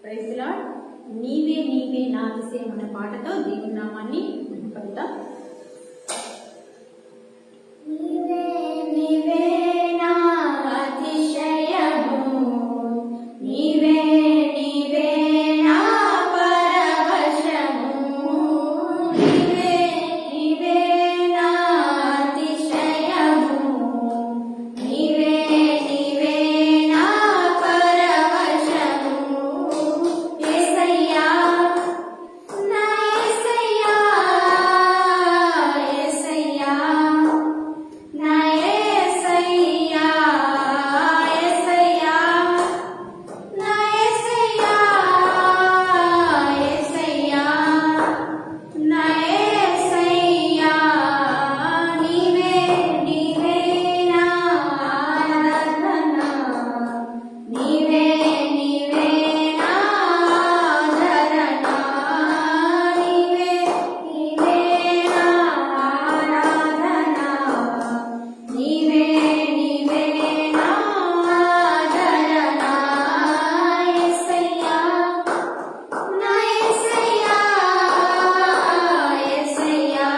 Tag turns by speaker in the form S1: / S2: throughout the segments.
S1: Praise the lord. నీవే నీవే నా అతిశయం అనే పాటతో దేవుని నామాన్ని పలుకుదాం. నీవే నీవే నా అతిశయము, నీవే నీవే నా పరవశము, నీవే నీవే నా అతిశయము, నీవే నీవే నా పరవశము. యేసయ్యా నా యేసయ్యా, యేసయ్యా నా యేసయ్యా, యేసయ్యా నా యేసయ్యా, యేసయ్యా నా యేసయ్యా. నీవే నీవే నా ఆరాధన, నీవే నీవే నా ఆదరణ, నీవే నీవే నా ఆరాధన, నీవే నీవే నా ఆదరణ. యేసయ్యా నా యేసయ్యా, యేసయ్యా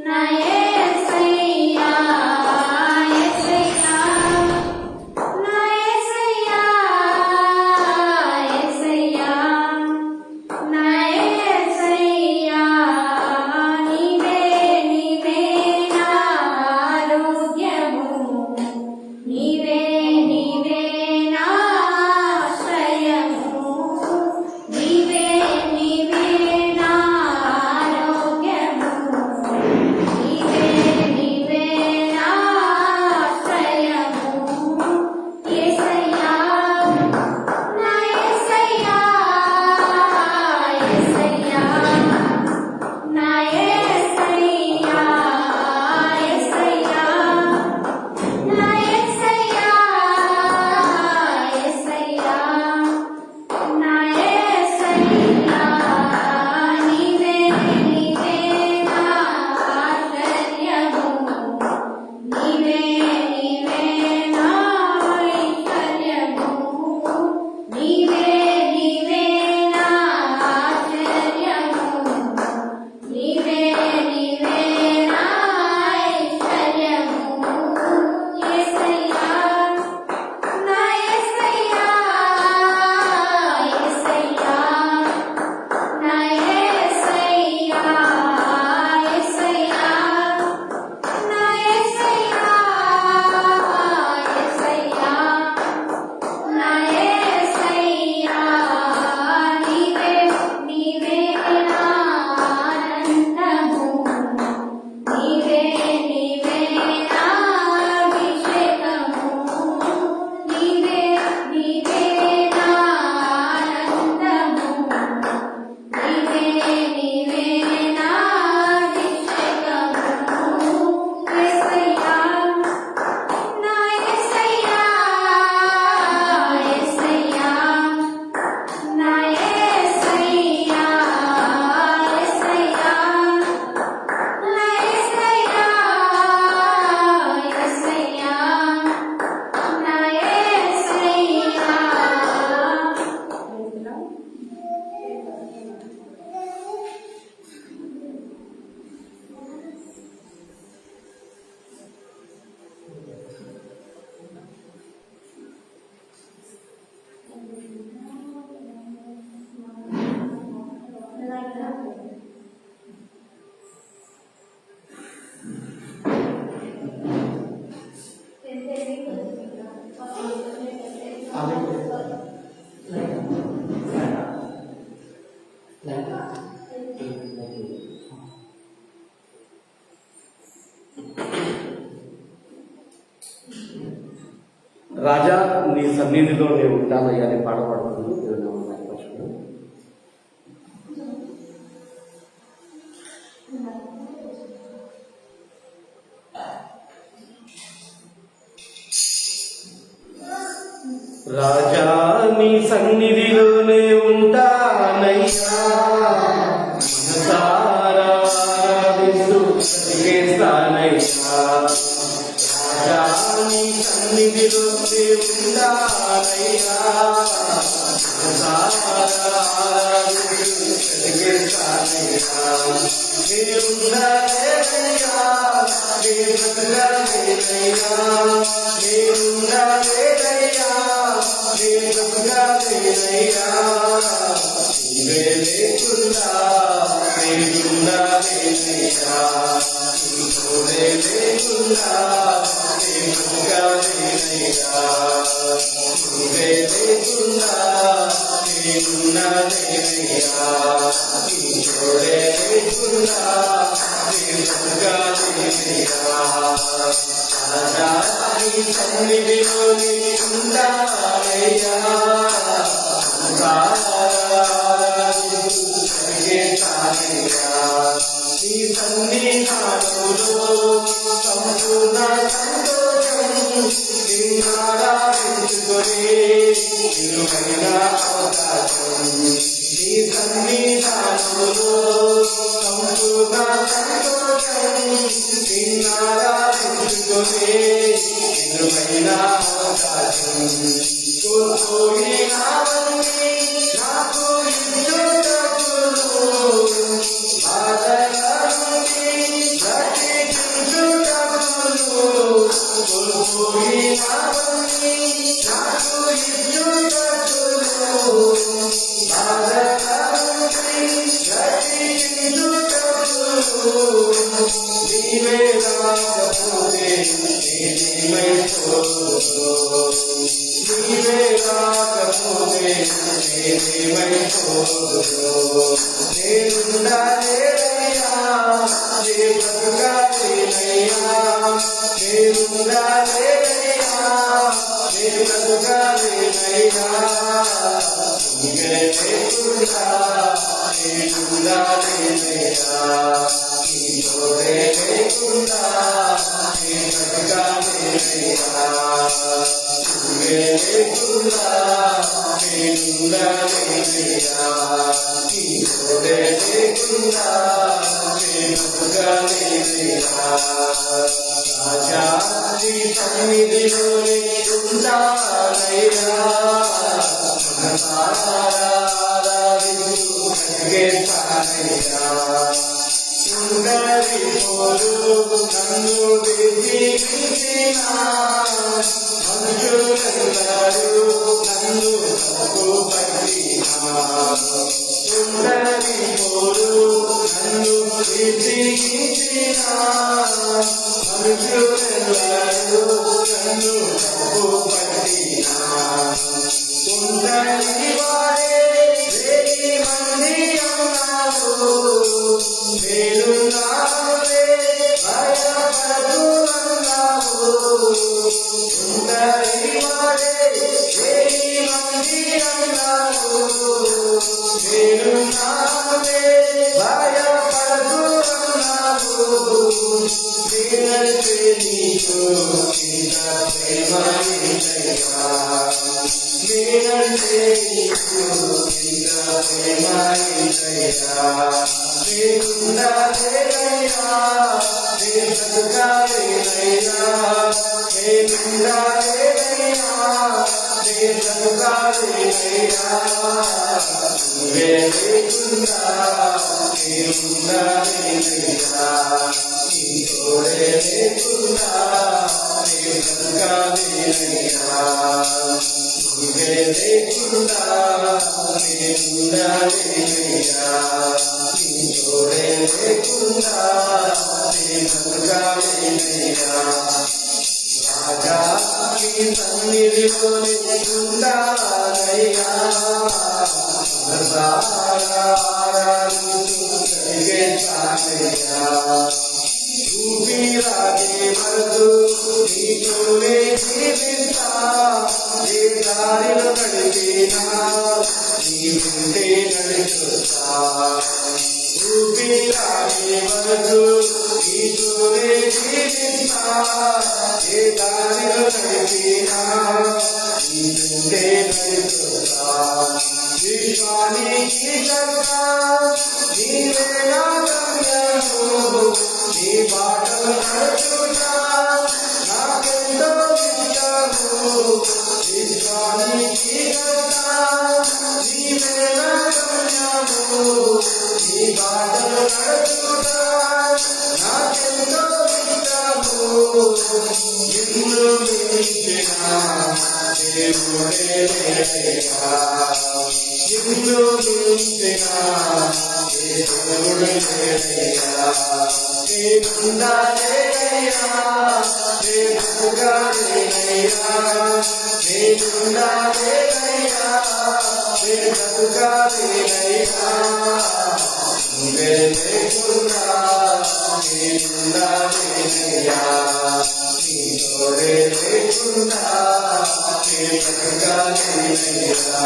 S1: నా యేసయ్యా, యేసయ్యా నా యేసయ్యా, యేసయ్యా నా యేసయ్యా. నీవే నీవే నా ఆరోగ్యము, నీవే నీవే నా ఆశ్రయము, నీవే నీవే నా ఆరోగ్యము, నీవే నీవే నా ఆశ్రయము. యేసయ్యా నా యేసయ్యా, యేసయ్యా నా యేసయ్యా, యేసయ్యా నా యేసయ్యా, యేసయ్యా నా యేసయ్యా. నీవే నీవే నా ఆశ్చర్యము, నీవే నీవే నా ఐశ్వర్యము, నీవే నీవే నా ఆశ్చర్యము, నీవే నీవే నా ఐశ్వర్యము. యేసయ్యా నా యేసయ్యా, యేసయ్యా నా యేసయ్యా, యేసయ్యా నా యేసయ్యా, యేసయ్యా నా యేసయ్యా. నీవే నీవే నా ఆనందము, నీవే నీవే నా అభిషేకము, నీవే నీవే నా ఆనందము, నీవే నీవే నా అభిషేకము. యేసయ్యా నా యేసయ్యా, యేసయ్యా నా యేసయ్యా, యేసయ్యా నా యేసయ్యా, యేసయ్యా నా యేసయ్యా.
S2: రాజా నీ సన్నిధిలో నేను ఉంటానయ్యా అని పాట పాడుతుంది. రాజా నీ సన్నిధిలోనే ఉంటానయ్యా, మనసారా ఆరాధిస్తూ బ్రతికేస్తానయ్యా. రాజా నీ సన్నిధిలో ఉండాలయ్యా
S3: నీ బాటలు నడుచుతా నాకెంతో ఇష్టం
S2: విశ్వానికి కర్త నీవే నా గమ్యము నీ బాటలో నడుచుట నాకెంతో ఇష్టము నిన్ను మించిన దేవుడే లేడయ్యా నిన్ను మించిన దేవుడే లేడయ్యా నేనుండాలేనయ్యా నేనుగాలేనయ్యా నేనుండాలేనయ్యా నేనుగాలేనయ్యా నువ్వే లేకున్నా నేనుండాలేనయ్యా నీ తోడే లేకున్నా నేనుగాలేనయ్యా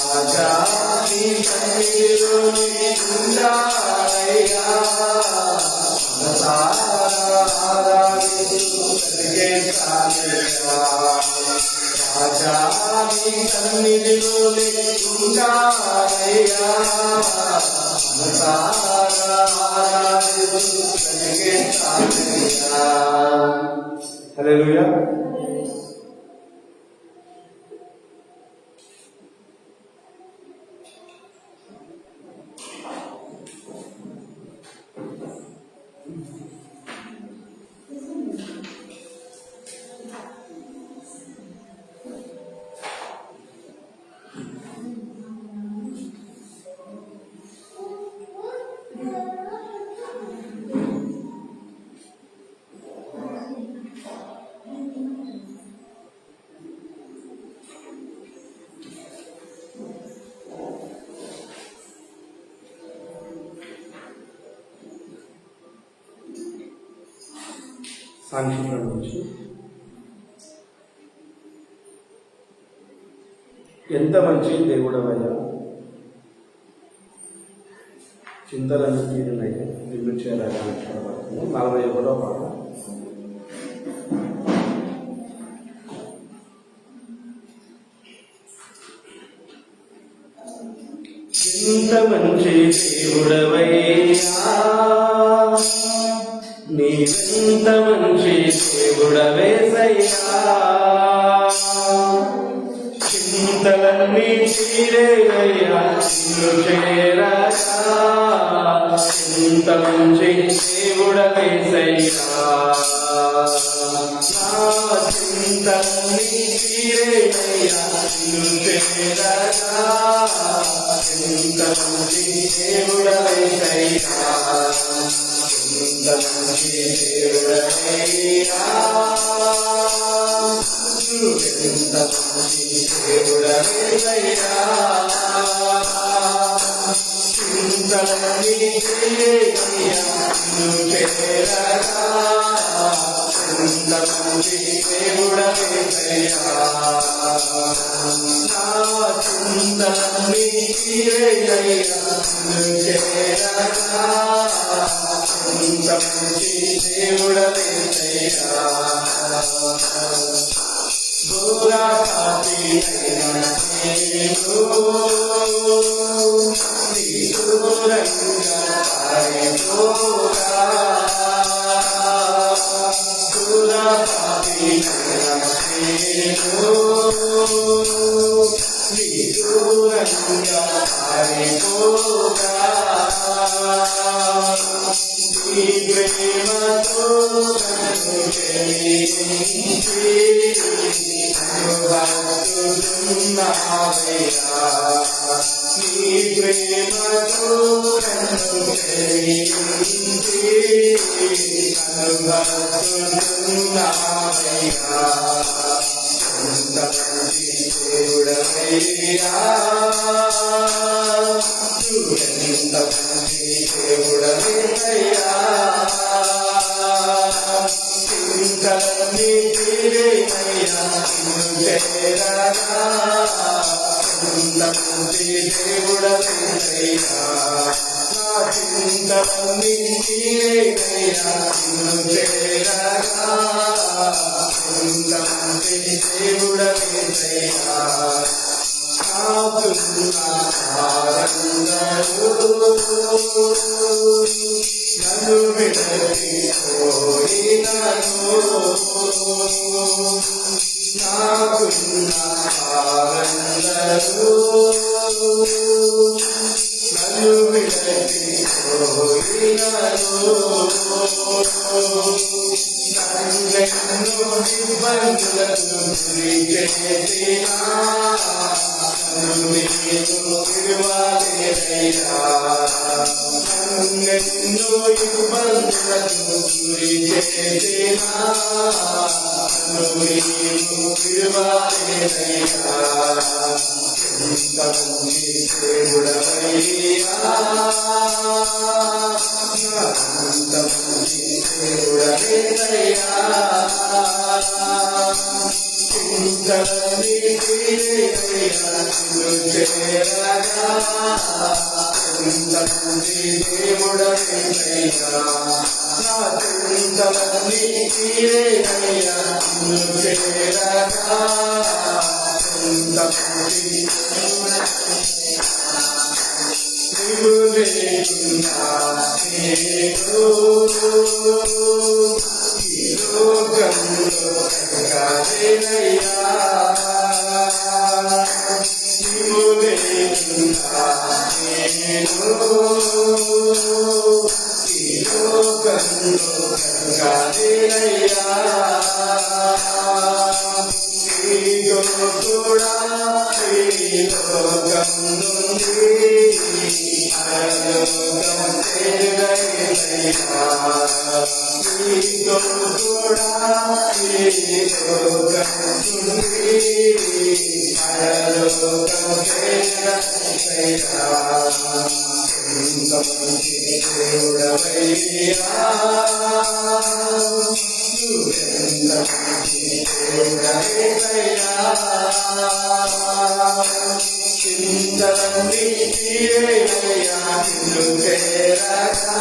S2: రాజా నీ సన్నిధిలో నేనుండాలయ్యా రాజా నీ సన్నిధిలో లేకున్నారయ్యా హల్లెలూయా. సాంఘిక నుంచి ఎంత మంచి దేవుడవయ్యా, చింతలను తీరినయ్యా నిన్ను చేరాలని 41వ పాట. ఎంత మంచి దేవుడవయ్యా నీవెంత మంచి దేవుడవేసయ్యా చింతలన్నీ తీరేయ్యా నిన్ను చేరగా ఎంత మంచి దేవుడవేసయ్యా నా చింతలన్నీ తీరేయ్యా నిన్ను చేరగా ఎంత మంచి దేవుడవేసయ్యా ఎంత మంచి దేవుడవయ్యా ఎంత మంచి దేవుడవయ్యా చింతలన్నీ తీరేయ్యా నిన్ను చేరగా ఎంత మంచి దేవుడవయ్యా నా చింతలన్నీ తీరేయ్యా నిన్ను చేరగా ఎంత మంచి దేవుడవేసయ్యా దూరపాటినైనా నేను నీ దూరంగా పారిపోగా దూరపాటినైనా నేను నీ దూరంగా పారిపోగా నీ ప్రేమతో నన్ను ప్రేమించి అనుభవిస్తున్నావయ్యా నీ ప్రేమతో నన్ను ప్రేమించి అనుభవిస్తున్నావయ్యా ఎంత మంచి దేవుడవయ్యా ఎంత మంచి దేవుడవయ్యా చింతలన్నీ తీరేయ్యా నిన్ను చేరగా ఎంత మంచి దేవుడవయ్యా నా చింతలన్నీ తీరేయ్యా నిన్ను చేరగా ఎంత మంచి దేవుడవయ్యా నాకున్న భారందరూ నన్ను విడచి పోయినను
S3: నాకున్న వారందరూ నన్ను విడచిపోయినను. నన్నెన్నో ఇబ్బందులకు గురి చేసినా నన్ను నీవు విడువలేదయ్యా. నన్నెన్నో ఇబ్బందులకు గురి చేసినా నన్ను నీవు విడువలేదయ్యా. ఎంతమంది దేవుడవయ్యా, ఎంతమంది దేవుడవేదయ్యా. చింతని తీరయ్యా నిన్ను చేరగా. ఎంతమంది దేవుడవేదయ్యా, నా చింతని తీరయ్యా నిన్ను చేరగా. నీవు లేకున్నా నేను ఈ లోకంలో బ్రతకలేనయ్యా. నీవు లేకున్నా నేను ఈ లోకంలో బ్రతకలేనయ్యా. నీతో కూడా ఈ లోకం నుండి పరలోకం చేరలేనయ్యా. నీతో కూడా ఈ లోకం నుండి పరలోకం చేరలేనయ్యా. ఎంతమంది దేవుడవయ్యా, నువ్వెంతమంది దేవుడవేదయ్యా. చింతలన్నీ తీరయ్యా నిన్ను చేరగా.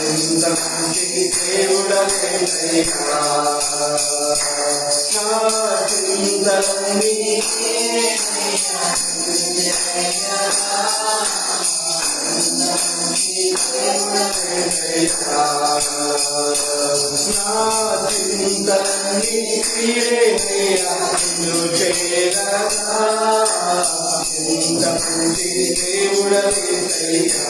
S3: ఎంతమంది దేవుడవేదయ్యా, నా చింతలన్నీ తీరయ్యా నిన్ను చేరగా. నా చింతలన్నీ తీరయ్యా నిన్ను చేరగా. ఎంతమంది దేవుడవేదయ్యా.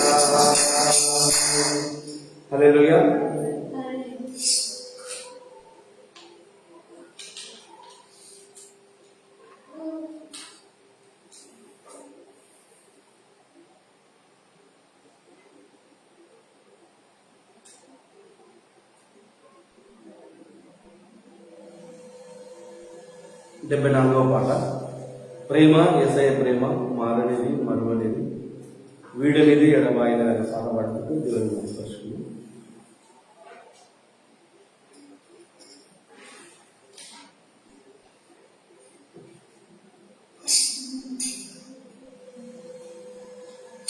S2: హల్లెలూయా. డెబ్బై 4వ పాట. ప్రేమ యేసయ్య ప్రేమ మారనిది మరువనిది వీడనిది ఎడబాయిన సానబడుతూ దేవుని స్పర్శకులు.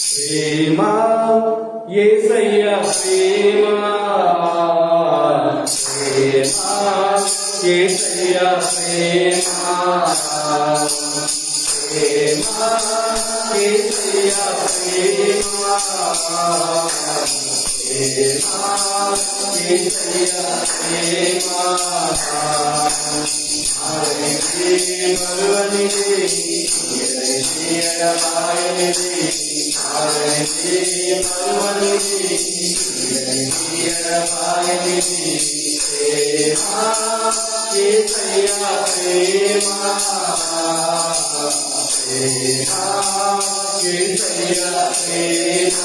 S3: ప్రేమ యేసయ్య ప్రేమ, ప్రేమ యేసయ్య ప్రేమ, ప్రేమ యేసయ్య ప్రేమ, ప్రేమ యేసయ్య ప్రేమ. మరువనిది ఎడబాయనిది, మరువనిది ఎడబాయనిది. ప్రేమ యేసయ్య ప్రేమ, ప్రేమ యేసయ్య ప్రేమ.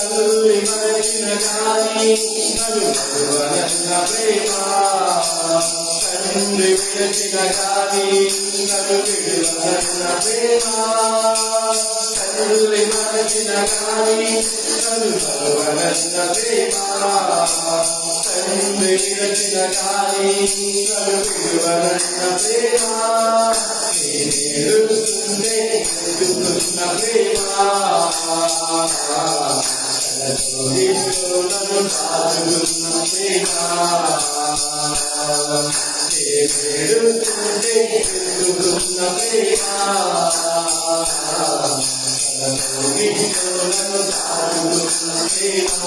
S3: తల్లి మరచిన గాని నలువరన్న ప్రేమ, తండ్రి విడచిన గాని నలువరన్న ప్రేమ. తల్లి మరచిన గాని నలువరన్న ప్రేమ, తండ్రి విడచిన గాని నలువరన్న ప్రేమ. నేడుస్తుంటే ఎదుగుతున్న ప్రేమ, నన్ను సాగుతున్న ప్రేమ. నేడుస్తుంటే ఎదుగుతున్న ప్రేమ, నన్ను సాగుతున్న ప్రేమ.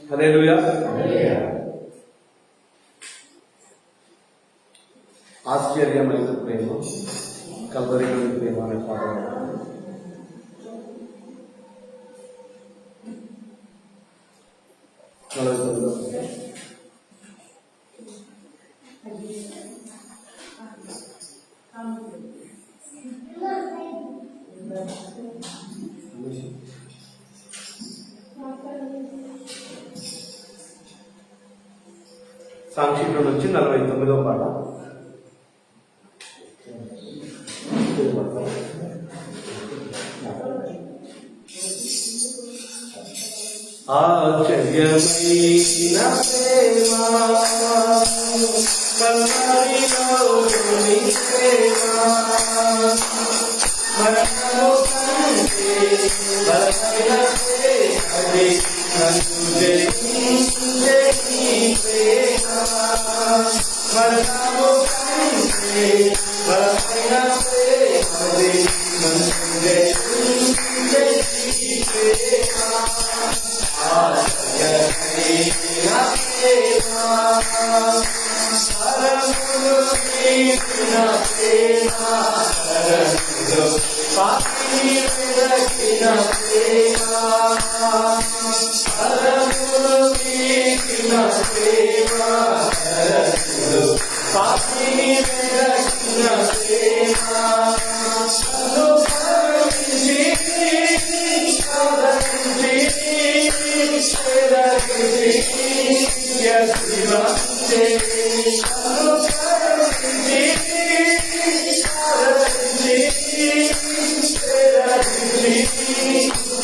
S2: హల్లెలూయా. ఆశ్చర్యమైన ప్రేమ, కల్వరి ప్రేమ అనే పాట సాంక్షికుడు నుంచి 49వ పాట. ఆశ్చర్యమైన ప్రేమ, కల్వరిలోని ప్రేమ, మరణము కంటే బలమైన ప్రేమది, నన్ను జయించే నీ ప్రేమ. మరణము కంటే బలమైన ప్రేమది, నన్ను జయించే నీ ప్రేమ.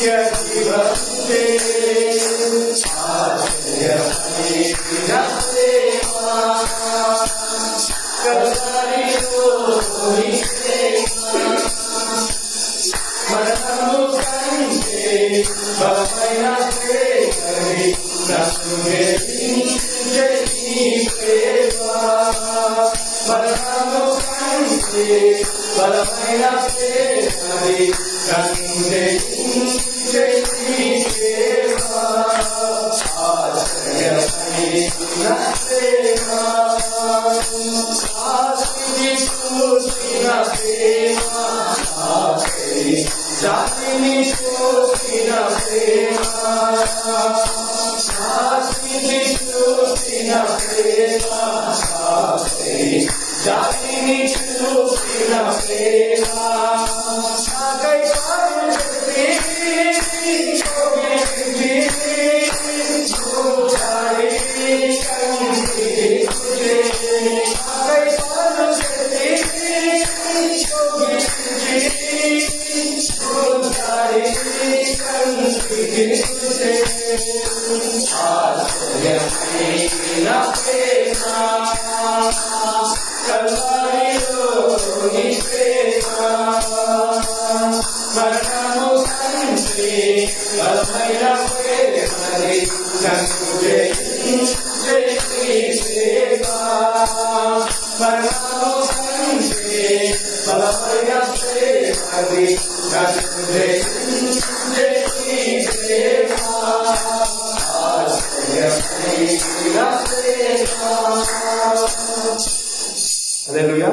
S2: Yes.
S3: ప్రేమ మరణము కంటే బలమైన ప్రేమది కన్నుండే నీ ప్రేమ ఆశ్రయమైన ప్రేమ ఆశిని చూసిన ప్రేమ ఆశని జాతిని చూసిన ప్రేమ ఆశిని చూసిన ప్రేమ ఆశని జాతిని చూసిన ప్రేమ నాకై మరణము కంటే బలమైన ప్రేమది కన్నుండే మరణము కంటే బలమైన ప్రేమది కన్నుండే
S2: హల్లెలూయా.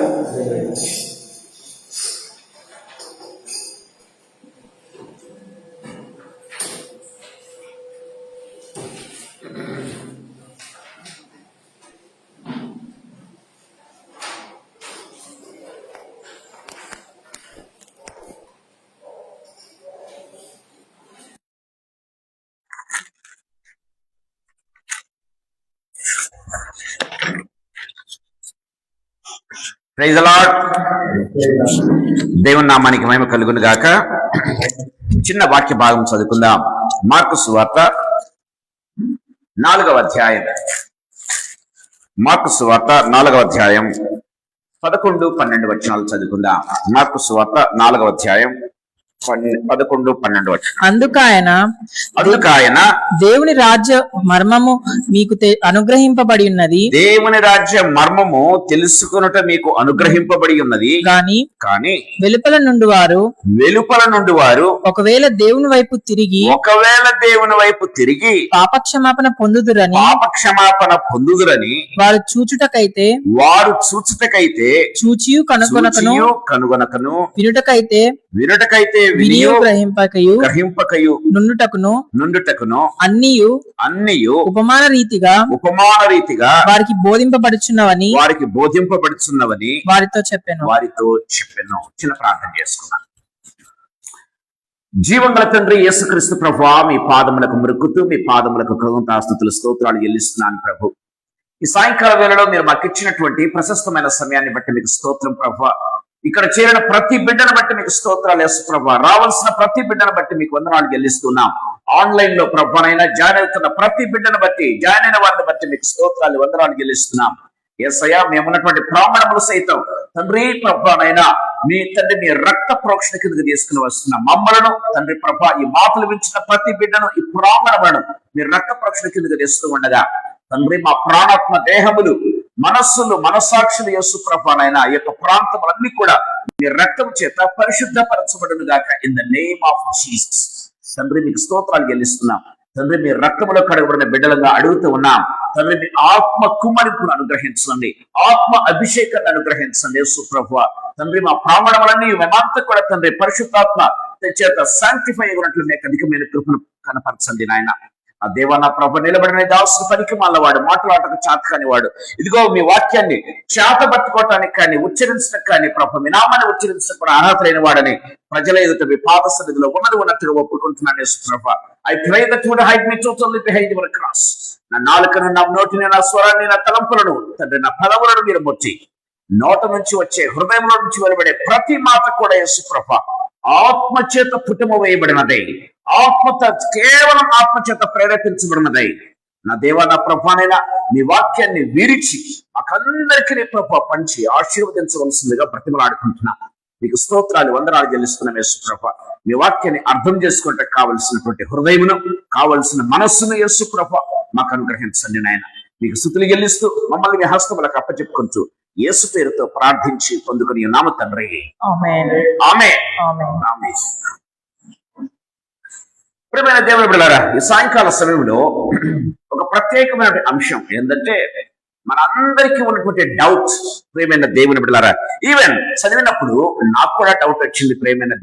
S4: Praise the Lord. దేవుని నామానికి మహిమ కలుగును గాక. చిన్న వాక్య భాగం చదువుకుందాం. మార్కు సువార్త 4వ అధ్యాయం. మార్కు సువార్త 4వ అధ్యాయం 11-12 వచనాలు చదువుకుందాం. మార్కు సువార్త 4వ అధ్యాయం 11-12 వచనాలు.
S5: అందుకు ఆయన దేవుని రాజ్య మర్మము మీకు అనుగ్రహింపబడి ఉన్నది,
S4: దేవుని రాజ్య మర్మము తెలుసుకొనుట మీకు అనుగ్రహింపబడి ఉన్నది
S5: కానీ వెలుపల నుండి వారు ఒకవేళ దేవుని వైపు తిరిగి పాపక్షమాపణ పొందుదురని వారు చూచుటకైతే చూచియు కనుగొనకను వినుటకైతే వినియు గ్రహింపకయు నుండుటకును అన్నియు ఉపమాన రీతిగా వారికి బోధింపబడుచున్నవని వారితో చెప్పెను. చిన్న ప్రార్థన చేసుకున్నాను. జీవంగల తండ్రి యేసుక్రీస్తు ప్రభువా, మీ పాదములకు మృక్కుతూ మీ పాదములకు కృతజ్ఞతాస్తుతులు స్తోత్రాలు చెల్లిస్తున్నాను ప్రభు. ఈ సాయంకాల వేళలో మీరు మాకు ఇచ్చినటువంటి ప్రశస్తమైన సమయాన్ని బట్టి మీకు స్తోత్రం ప్రభువా. ఇక్కడ చేరిన ప్రతి బిడ్డను బట్టి మీకు స్తోత్రాలు యేసు ప్రభువా. రావాల్సిన ప్రతి బిడ్డను బట్టి మీకు వందనాలు చెల్లిస్తున్నాం. ఆన్లైన్ లో ప్రభువనైనా జాయిన్ అవుతున్న ప్రతి బిడ్డను బట్టి, జాయిన్ అయిన వారిని బట్టి మీకు స్తోత్రాలు వందనాలు చెల్లిస్తున్నాం. యేసయ్యా, మేమున్నటువంటి ప్రాణములు సైతం తండ్రి ప్రభువనైనా మీ తండ్రి మీ రక్త ప్రోక్షణ కిందకి తీసుకుని వస్తున్నాం. మమ్మలను తండ్రి ప్రభ ఈ మాటలు వించిన ప్రతి బిడ్డను ఈ ప్రాణములను మీ రక్త ప్రోక్షణ కిందకి తెస్తూ ఉండగా తండ్రి మా ప్రాణాత్మ దేహములు మనస్సులు మనస్సాక్షులు యేసు ప్రభువనైనా ఈ యొక్క ప్రాంతములన్నీ కూడా మీ రక్తం చేత పరిశుద్ధపరచబడును గాక in the name of Jesus. తండ్రి మీకు స్తోత్రాలు చెల్లిస్తున్నాం. తండ్రి మీ రక్తములో కడగబడిన బిడ్డలుగా అడుగుతూ ఉన్నాం. తండ్రి మీ ఆత్మ కుమ్మరింపును అనుగ్రహించండి, ఆత్మ అభిషేకాన్ని అనుగ్రహించండి యేసు ప్రభువా. తండ్రి మా ప్రాణములన్నీ మేమంతా కూడా తండ్రి పరిశుద్ధాత్మ చేత శాంక్టిఫై అయినట్లు మీకు అధికమైన కృపను కనపరచండి నాయన. ఆ దేవా నా ప్రభ నిలబడిన దాసుని పనికి మళ్ళవాడు, మాట్లాడటకు చేత కాని వాడు, ఇదిగో మీ వాక్యాన్ని చేత పట్టుకోవటానికి కానీ ఉచ్చరించడానికి కానీ ప్రభ మీ నామాన్ని ఉచ్చరించడం కూడా అర్హత లేని వాడని ప్రజల ఎదుట మీ పాద సన్నిధిలో ఉన్నట్టుగా ఒప్పుకుంటున్నాను యేసు ప్రభ. I pray that you would hide me totally behind your cross. నా నాలుకను, నా నోటిని, నా స్వరాన్ని, నా తలంపులను తండ్రి నా పదవులను మీరు ముట్టి నోట నుంచి వచ్చే హృదయంలో నుంచి వెలువడే ప్రతి మాట కూడా యేసు ప్రభ ఆత్మచేత పుటము వేయబడినదై, కేవలం ఆత్మచేత ప్రేరేపించబడినదై నా దేవా నా ప్రభానైనా మీ వాక్యాన్ని విరిచి మాకందరికీ నీ ప్రభ పంచి ఆశీర్వదించవలసిందిగా బ్రతిమలాడుకుంటున్నా. మీకు స్తోత్రాలు వందనాలు చెల్లిస్తున్నాం యేసు ప్రభ. మీ వాక్యాన్ని అర్థం చేసుకుంటే కావలసినటువంటి హృదయమును, కావలసిన మనస్సును యేసు ప్రభ మాకు అనుగ్రహించండి నాయన. మీకు స్తుతులు చెల్లిస్తూ మమ్మల్ని మీ హస్తములకు అప్పచెప్పుకుంటూ యేసు పేరుతో ప్రార్థించి పొందుకుని నామ తండ్రి
S6: ఆమేన్.
S5: ఆమేన్.
S6: ఆమేన్.
S5: ఆమేన్. ప్రియమైన దేవుని బిడ్డలారా, ఈ సాయంకాల సమయంలో ఒక ప్రత్యేకమైన అంశం ఏంటంటే మనందరికీ ఉన్నటువంటి డౌట్. ప్రియమైన దేవుని బిడ్డలారా, ఈవెన్ చదివినప్పుడు నాకు కూడా డౌట్ వచ్చింది. ప్రియమైన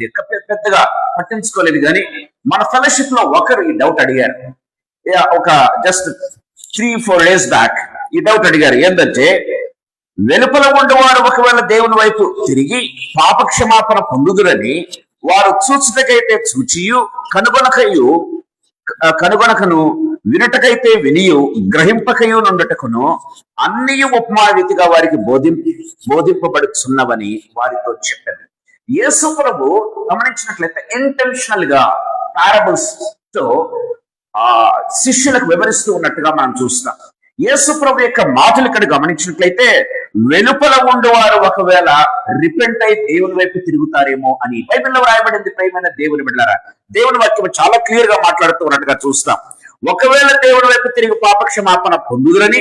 S5: పెద్దగా పట్టించుకోలేదు, కానీ మన ఫెలోషిప్ లో ఒకరు ఈ డౌట్ అడిగారు. ఒక జస్ట్ 3-4 days బ్యాక్ ఈ డౌట్ అడిగారు. ఏంటంటే వెలుపల ఉండేవారు ఒకవేళ దేవుని వైపు తిరిగి పాపక్షమాపణ పొందుదురని వారు చూచుటకైతే చూచియు కనుగొనకను వినుటకైతే వినియు గ్రహింపకయు నుండుటకును అన్ని ఉపమా రీతిగా వారికి బోధింపబడుచున్నవని వారితో చెప్పారు. యేసు ప్రభు గమనించినట్లయితే ఇంటెన్షనల్ గా పారబుల్స్ తో శిష్యులకు వివరిస్తూ ఉన్నట్టుగా మనం చూస్తాం. యేసు ప్రభు యొక్క మాటలు ఇక్కడ గమనించినట్లయితే వెలుపల ఉండేవారు ఒకవేళ రిపెంట్ అయి దేవుని వైపు తిరుగుతారేమో అని బైబిల్లో రాయబడింది. ప్రియమైన దేవుని బిడ్డలారా, దేవుని వాక్యం చాలా క్లియర్ గా మాట్లాడుతూ ఉన్నట్టుగా చూస్తాం. ఒకవేళ దేవుని వైపు తిరిగి పాపక్షమాపణ పొందుదురని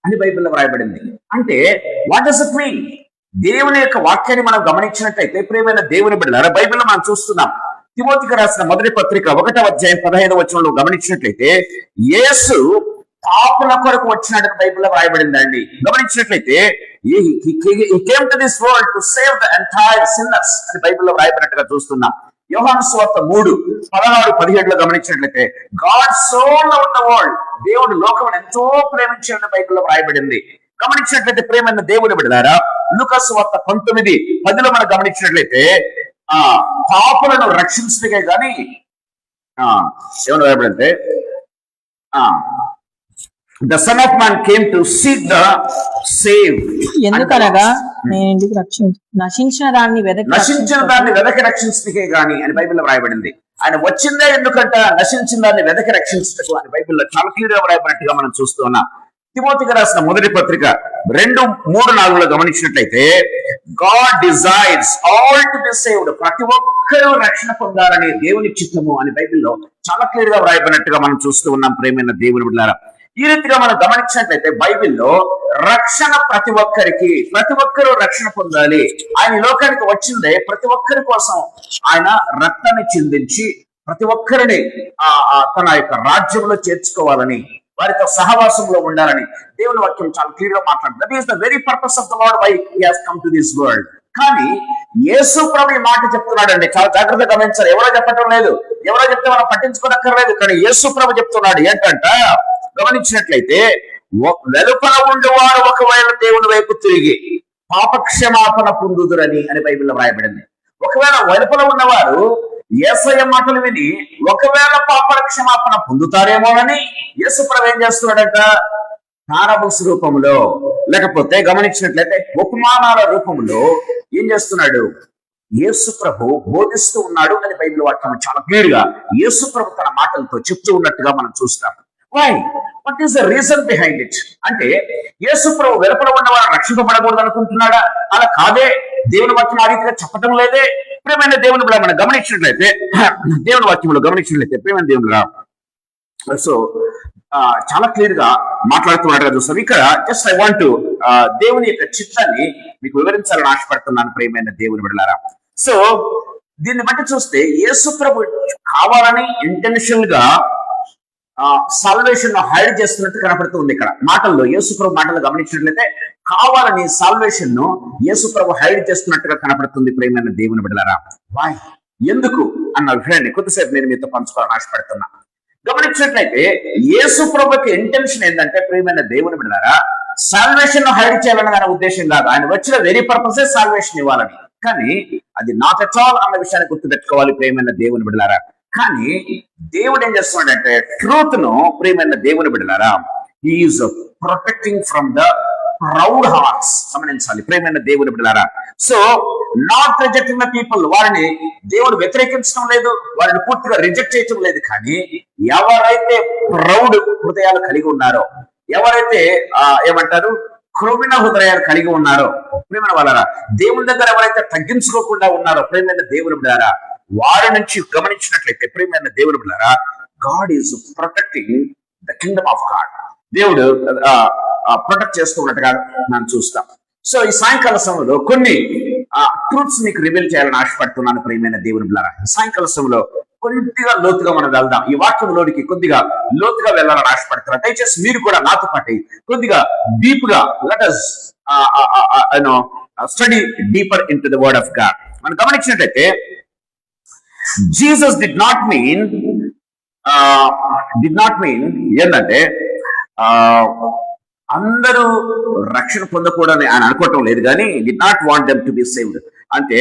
S5: అని బైబిల్లో రాయబడింది. అంటే వాట్ డస్ ఇట్ మీన్? దేవుని యొక్క వాక్యాన్ని మనం గమనించినట్లయితే ప్రియమైన దేవుని బిడ్డలారా, బైబిల్లో మనం చూస్తున్నాం. తిమోతికి రాసిన మొదటి పత్రిక 1వ అధ్యాయం 15వ వచనంలో గమనించినట్లయితే యేసు పాపుల కొరకు వచ్చినట్టు బైబిల్లో రాయబడిందండి. గమనించినట్లయితే he came to this world to save the entire sinners అని బైబిల్లో రాయబడినట్టుగా చూస్తున్నాం. యోహాను సువార్త 3:16-17 గమనించినట్లయితే God so loved the world, దేవుడు లోకమును ఎంతో ప్రేమించాడని బైబిల్లో రాయబడింది. గమనించినట్లయితే ప్రేమైన దేవుని బిడ్డలారా, లూకా సువార్త 19:10 మనం గమనించినట్లయితే పాపులను రక్షించడమే గాని ఏమని రాయబడింటే The Son of Man came to seek the saved.
S6: ఎందుకనగా నేను ఇంటికి నశించిన దాన్ని
S5: వెదకి రక్షించకే గాని అని బైబిల్లో రాయబడింది. ఆయన వచ్చిందే ఎందుకంట నశించిన దాన్ని వెదకి రక్షించటకు అని బైబిల్లో చాలా క్లియర్ గా రాయబడినట్టుగా మనం చూస్తూ ఉన్నాం. తిమోతికి రాసిన మొదటి పత్రిక 2:3-4 గమనించినట్లయితే God desires all to be saved, ప్రతి ఒక్కరూ రక్షణ పొందాలని దేవుని చిత్తము అని బైబిల్లో చాలా క్లియర్ గా రాయబడినట్టుగా మనం చూస్తూ ఉన్నాం. ప్రేమైన దేవుని బిడ్డలారా, ఈ రీతిగా మనం గమనించినట్లయితే బైబిల్లో రక్షణ ప్రతి ఒక్కరూ రక్షణ పొందాలి. ఆయన లోకానికి వచ్చిందే ప్రతి ఒక్కరి కోసం. ఆయన రక్తాన్ని చిందించి ప్రతి ఒక్కరిని తన యొక్క రాజ్యంలో చేర్చుకోవాలని, వారితో సహవాసంలో ఉండాలని దేవుని వాక్యం చాలా క్లియర్ గా మాట్లాడుతుంది. That is the very purpose of the Lord why he has come to this world. కానీ యేసు ప్రభు ఈ మాట చెప్తున్నాడండి, చాలా జాగ్రత్తగా గమనించాలి. ఎవరో చెప్పటం లేదు, ఎవరో చెప్తే మనం పట్టించుకోనక్కర్లేదు. కానీ యేసు ప్రభు చెప్తున్నాడు ఏంటంట, గమనించినట్లయితే వెలుపల ఉండేవారు ఒకవేళ దేవుని వైపు తిరిగి పాపక్షమాపణ పొందుదురని అని బైబిల్లో రాయబడింది. ఒకవేళ వెలుపల ఉన్నవారు యేసయ్య మాటలు విని ఒకవేళ పాపక్షమాపణ పొందుతారేమోనని యేసు ప్రభు ఏం చేస్తున్నాడంట, పారబుల్స్ రూపంలో లేకపోతే గమనించినట్లయితే ఉపమానాల రూపంలో ఏం చేస్తున్నాడు, యేసు ప్రభు బోధిస్తూ ఉన్నాడు అని బైబిల్ వాక్యం చాలా క్లియర్ గా యేసు ప్రభు తన మాటలతో చెప్తూ ఉన్నట్టుగా మనం చూస్తాం. Why? What is the reason behind it? అంటే యేసు ప్రభు వెలుపల ఉన్న వారు రక్షింపబడకూడదు అనుకుంటున్నాడా? అలా కాదే, దేవుని వాక్యం ఆ రీతిగా చెప్పటం లేదే. ప్రియమైన దేవుని బిడ్డ మనం గమనించినట్లయితే దేవుని వాక్యంలో గమనించినట్లయితే ప్రియమైన దేవుని సో చాలా క్లియర్ గా మాట్లాడుతున్నట్టుగా చూస్తాం. ఇక్కడ జస్ట్ ఐ వాంట్ దేవుని యొక్క చిత్తాన్ని మీకు వివరించాలని ఆశపడుతున్నాను ప్రియమైన దేవుని బిడ్డలారా. సో దీన్ని బట్టి చూస్తే యేసు ప్రభు కావాలని ఇంటెన్షనల్ గా సాల్వేషన్ హైడ్ చేస్తున్నట్టు కనపడుతుంది. ఇక్కడ మాటల్లో యేసు ప్రభు మాటలు గమనించినట్లయితే కావాలని సాల్వేషన్ ను యేసు ప్రభు హైడ్ చేస్తున్నట్టుగా కనపడుతుంది ప్రియమైన దేవుని బిడ్డలారా. వై? ఎందుకు అన్న విషయాన్ని కొద్దిసేపు నేను మీతో పంచుకోవాలని ఆశపడుతున్నా. గమనించినట్లయితే యేసు ప్రభుకి ఇంటెన్షన్ ఏంటంటే ప్రియమైన దేవుని బిడ్డలారా, సాల్వేషన్ ను హైడ్ చేయాలని ఆయన ఉద్దేశం కాదు. ఆయన వచ్చిన వెరీ పర్పసే సాల్వేషన్ ఇవ్వాలని. కానీ అది నాట్ ఎట్ ఆల్ అన్న విషయాన్ని గుర్తుపెట్టుకోవాలి ప్రియమైన దేవుని బిడ్డలారా. కానీ దేవుడు ఏం చేస్తున్నాడంటే ట్రూత్ ను ప్రియమైన దేవుని బిడ్డలారా, he is protecting from the proud hearts. గమనించాలి ప్రియమైన దేవుని బిడ్డలారా. So not rejecting the people, వారిని దేవుడు వ్యతిరేకించడం లేదు, వారిని పూర్తిగా రిజెక్ట్ చేయటం లేదు. కానీ ఎవరైతే ప్రౌడ్ హృదయాలు కలిగి ఉన్నారో, ఎవరైతే ఏమంటారు క్రొవ్విన హృదయాలు కలిగి ఉన్నారో ప్రియమైన వాళ్ళారా, దేవుని దగ్గర ఎవరైతే తగ్గించుకోకుండా ఉన్నారో ప్రియమైన దేవుని బిడ్డలారా, వారి నుంచి గమనించినట్లయితే ప్రియమైన దేవుని బిడ్డలారా, God is protecting the kingdom of God. దేవుడు ప్రొటెక్ట్ చేస్తూ ఉన్నట్టుగా మనం చూస్తాం. సో ఈ సాయంకాల సమయంలో కొన్ని ట్రూత్స్ మీకు రివీల్ చేయాలని ఆశపడుతున్నాను ప్రియమైన దేవుని బిడ్డలారా. సాయంకాల సమయంలో కొద్దిగా లోతుగా మనం వెళ్దాం. ఈ వాక్యంలోనికి కొద్దిగా లోతుగా వెళ్ళాలని ఆశపడుతున్నాను. దయచేసి మీరు కూడా నాతో పాటు కొద్దిగా డీప్ గా let us study deeper in to the word of God. మనం గమనించినట్లయితే జీసస్ డిడ్ నాట్ మీన్ ఏంటంటే అందరూ రక్షణ పొందకూడదని ఆయన అనుకోవటం లేదు, కానీ did not want them to be saved. అంటే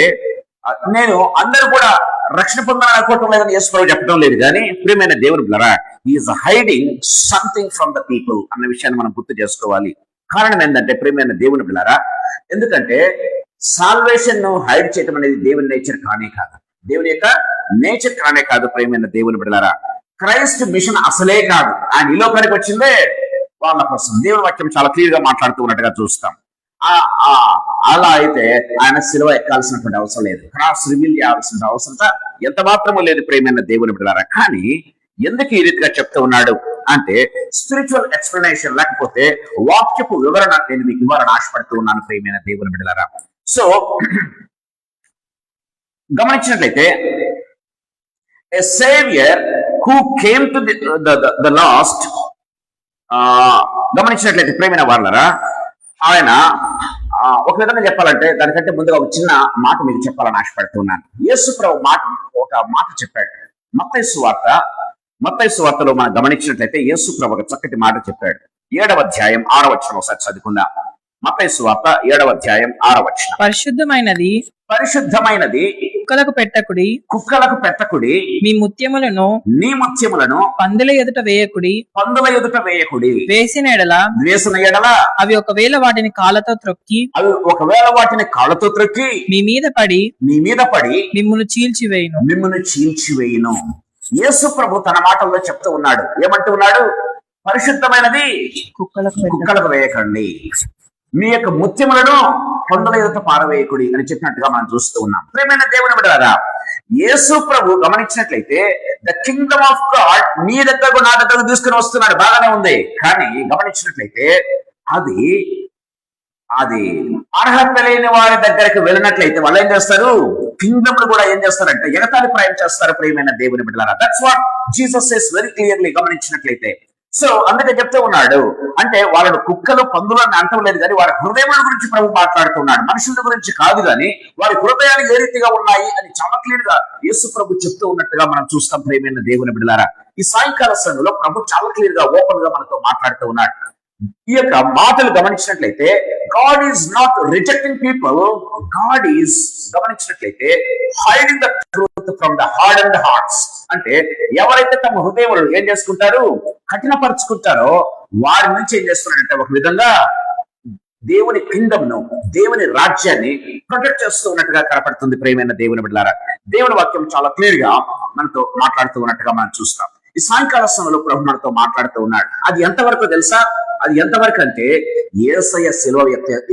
S5: నేను అందరూ కూడా రక్షణ పొందాలని అనుకోవటం లేదని యేసు ప్రభువు చెప్పడం లేదు, కానీ ప్రియమైన దేవుని బిడ్డలారా, is hiding something from the people అన్న విషయాన్ని మనం గుర్తు చేసుకోవాలి. కారణం ఏంటంటే ప్రియమైన దేవుని బిడ్డలారా, ఎందుకంటే సాల్వేషన్ ను హైడ్ చేయడం అనేది దేవుని నేచర్ కానే కాదు, దేవుని యొక్క నేచర్ కానే కాదు. ప్రియమైన దేవుని బిడ్డలారా, క్రైస్ట్ మిషన్ అసలే కాదు. ఆయన ఈ లోకానికి వచ్చిందే వాళ్ళ కోసం. దేవుని వాక్యం చాలా క్లియర్ గా మాట్లాడుతూ ఉన్నట్టుగా చూస్తాం. అలా అయితే ఆయన సిలువ ఎక్కాల్సినటువంటి అవసరం లేదు, క్రాస్ రివీల్ చేయాల్సిన అవసరత ఎంత మాత్రమూ లేదు ప్రియమైన దేవుని బిడ్డలారా. కానీ ఎందుకు ఈ రీతిగా చెప్తూ ఉన్నాడు అంటే స్పిరిచువల్ ఎక్స్ప్లెనేషన్ లేకపోతే వాక్యపు వివరణ నేను మీకు ఇవ్వాలని ఆశపడుతూ ఉన్నాను ప్రియమైన దేవుని బిడ్డలారా. సో గమనించినట్లయితే a savior who came to the lost, గమనించినట్లయితే ప్రేమైన వాళ్ళరా, ఆయన ఒక విధంగా చెప్పాలంటే దానికంటే ముందుగా ఒక చిన్న మాట మీకు చెప్పాలని ఆశపడుతున్నాను. యేసు ప్రభు ఒక మాట చెప్పాడు. మత్తయి సువార్తలో మనం గమనించినట్లయితే యేసు ప్రభు ఒక చక్కటి మాట చెప్పాడు. 7వ అధ్యాయం 6వ వచనం ఒకసారి చదువుకుందాం. మత్తయి సువార్త 7వ అధ్యాయం 6వ వచనం. పరిశుద్ధమైనది
S6: కుక్కలకు పెట్టకుడి, నీ ముత్యములను పందుల ఎదుట వేయకుడి, వేసిన ఎడల అవి ఒకవేళ వాటిని కాళ్ళతో త్రొక్కి మీ మీద పడి మిమ్మును చీల్చివేయును.
S5: యేసు ప్రభు తన మాటల్లో చెప్తూ ఉన్నాడు. ఏమంటూ ఉన్నాడు? పరిశుద్ధమైనది కుక్కలకు వేయకండి, మీ యొక్క ముత్యములను పందుల ఎదుట పారవేయకుడి అని చెప్పినట్టుగా మనం చూస్తూ ఉన్నాం. ప్రియమైన దేవుని బిడ్డలారా, యేసు ప్రభు గమనించినట్లయితే ద కింగ్డమ్ ఆఫ్ గాడ్ నీ దగ్గరకు నా దగ్గరకు తీసుకుని వస్తున్నాడు, బాగానే ఉంది. కానీ గమనించినట్లయితే అది అర్హత లేని వారి దగ్గరికి వెళ్ళినట్లయితే వాళ్ళు ఏం చేస్తారు? కింగ్డమ్ కూడా ఏం చేస్తారంటే ఎగతాళి ప్రాయం చేస్తారు ప్రియమైన దేవుని బిడ్డలారా. That's what Jesus says very clearly గమనించినట్లయితే. సో అందుకే చెప్తూ ఉన్నాడు, అంటే వాళ్ళను కుక్కలు పందులని అంటం లేదు, కానీ వారి హృదయముల గురించి ప్రభు మాట్లాడుతున్నాడు, మనుషుల గురించి కాదు. కానీ వారి హృదయాలు ఏ రీతిగా ఉన్నాయి అని చాలా క్లియర్ గా యేసు ప్రభు చెప్తూ ఉన్నట్టుగా మనం చూస్తాం ప్రియమైన దేవుని బిడ్డలారా. ఈ సాయంకాల సమయంలో ప్రభు చాలా క్లియర్ గా ఓపెన్ గా మనతో మాట్లాడుతూ ఉన్నాడు. ఈ యొక్క మాటలు గమనించినట్లయితే God is not rejecting people, God is గమనించినట్లయితే hiding the truth from the hard and hearts. అంటే ఎవరైతే తమ హృదయములు ఏం చేసుకుంటారు, కఠినపరుచుకుంటారో వారి నుంచి ఏం చేస్తున్నారంటే ఒక విధంగా దేవుని కింగ్డమ్ ను, దేవుని రాజ్యాన్ని ప్రొటెక్ట్ చేస్తూ ఉన్నట్టుగా కనపడుతుంది ప్రియమైన దేవుని బిడ్డలారా. దేవుని వాక్యం చాలా క్లియర్ గా మనతో మాట్లాడుతూ ఉన్నట్టుగా మనం చూస్తాం. ఈ సాయంకాల సమయంలో ప్రభు మనతో మాట్లాడుతూ ఉన్నాడు. అది ఎంతవరకు తెలుసా? అది ఎంతవరకు అంటే యేసయ్య సిలువ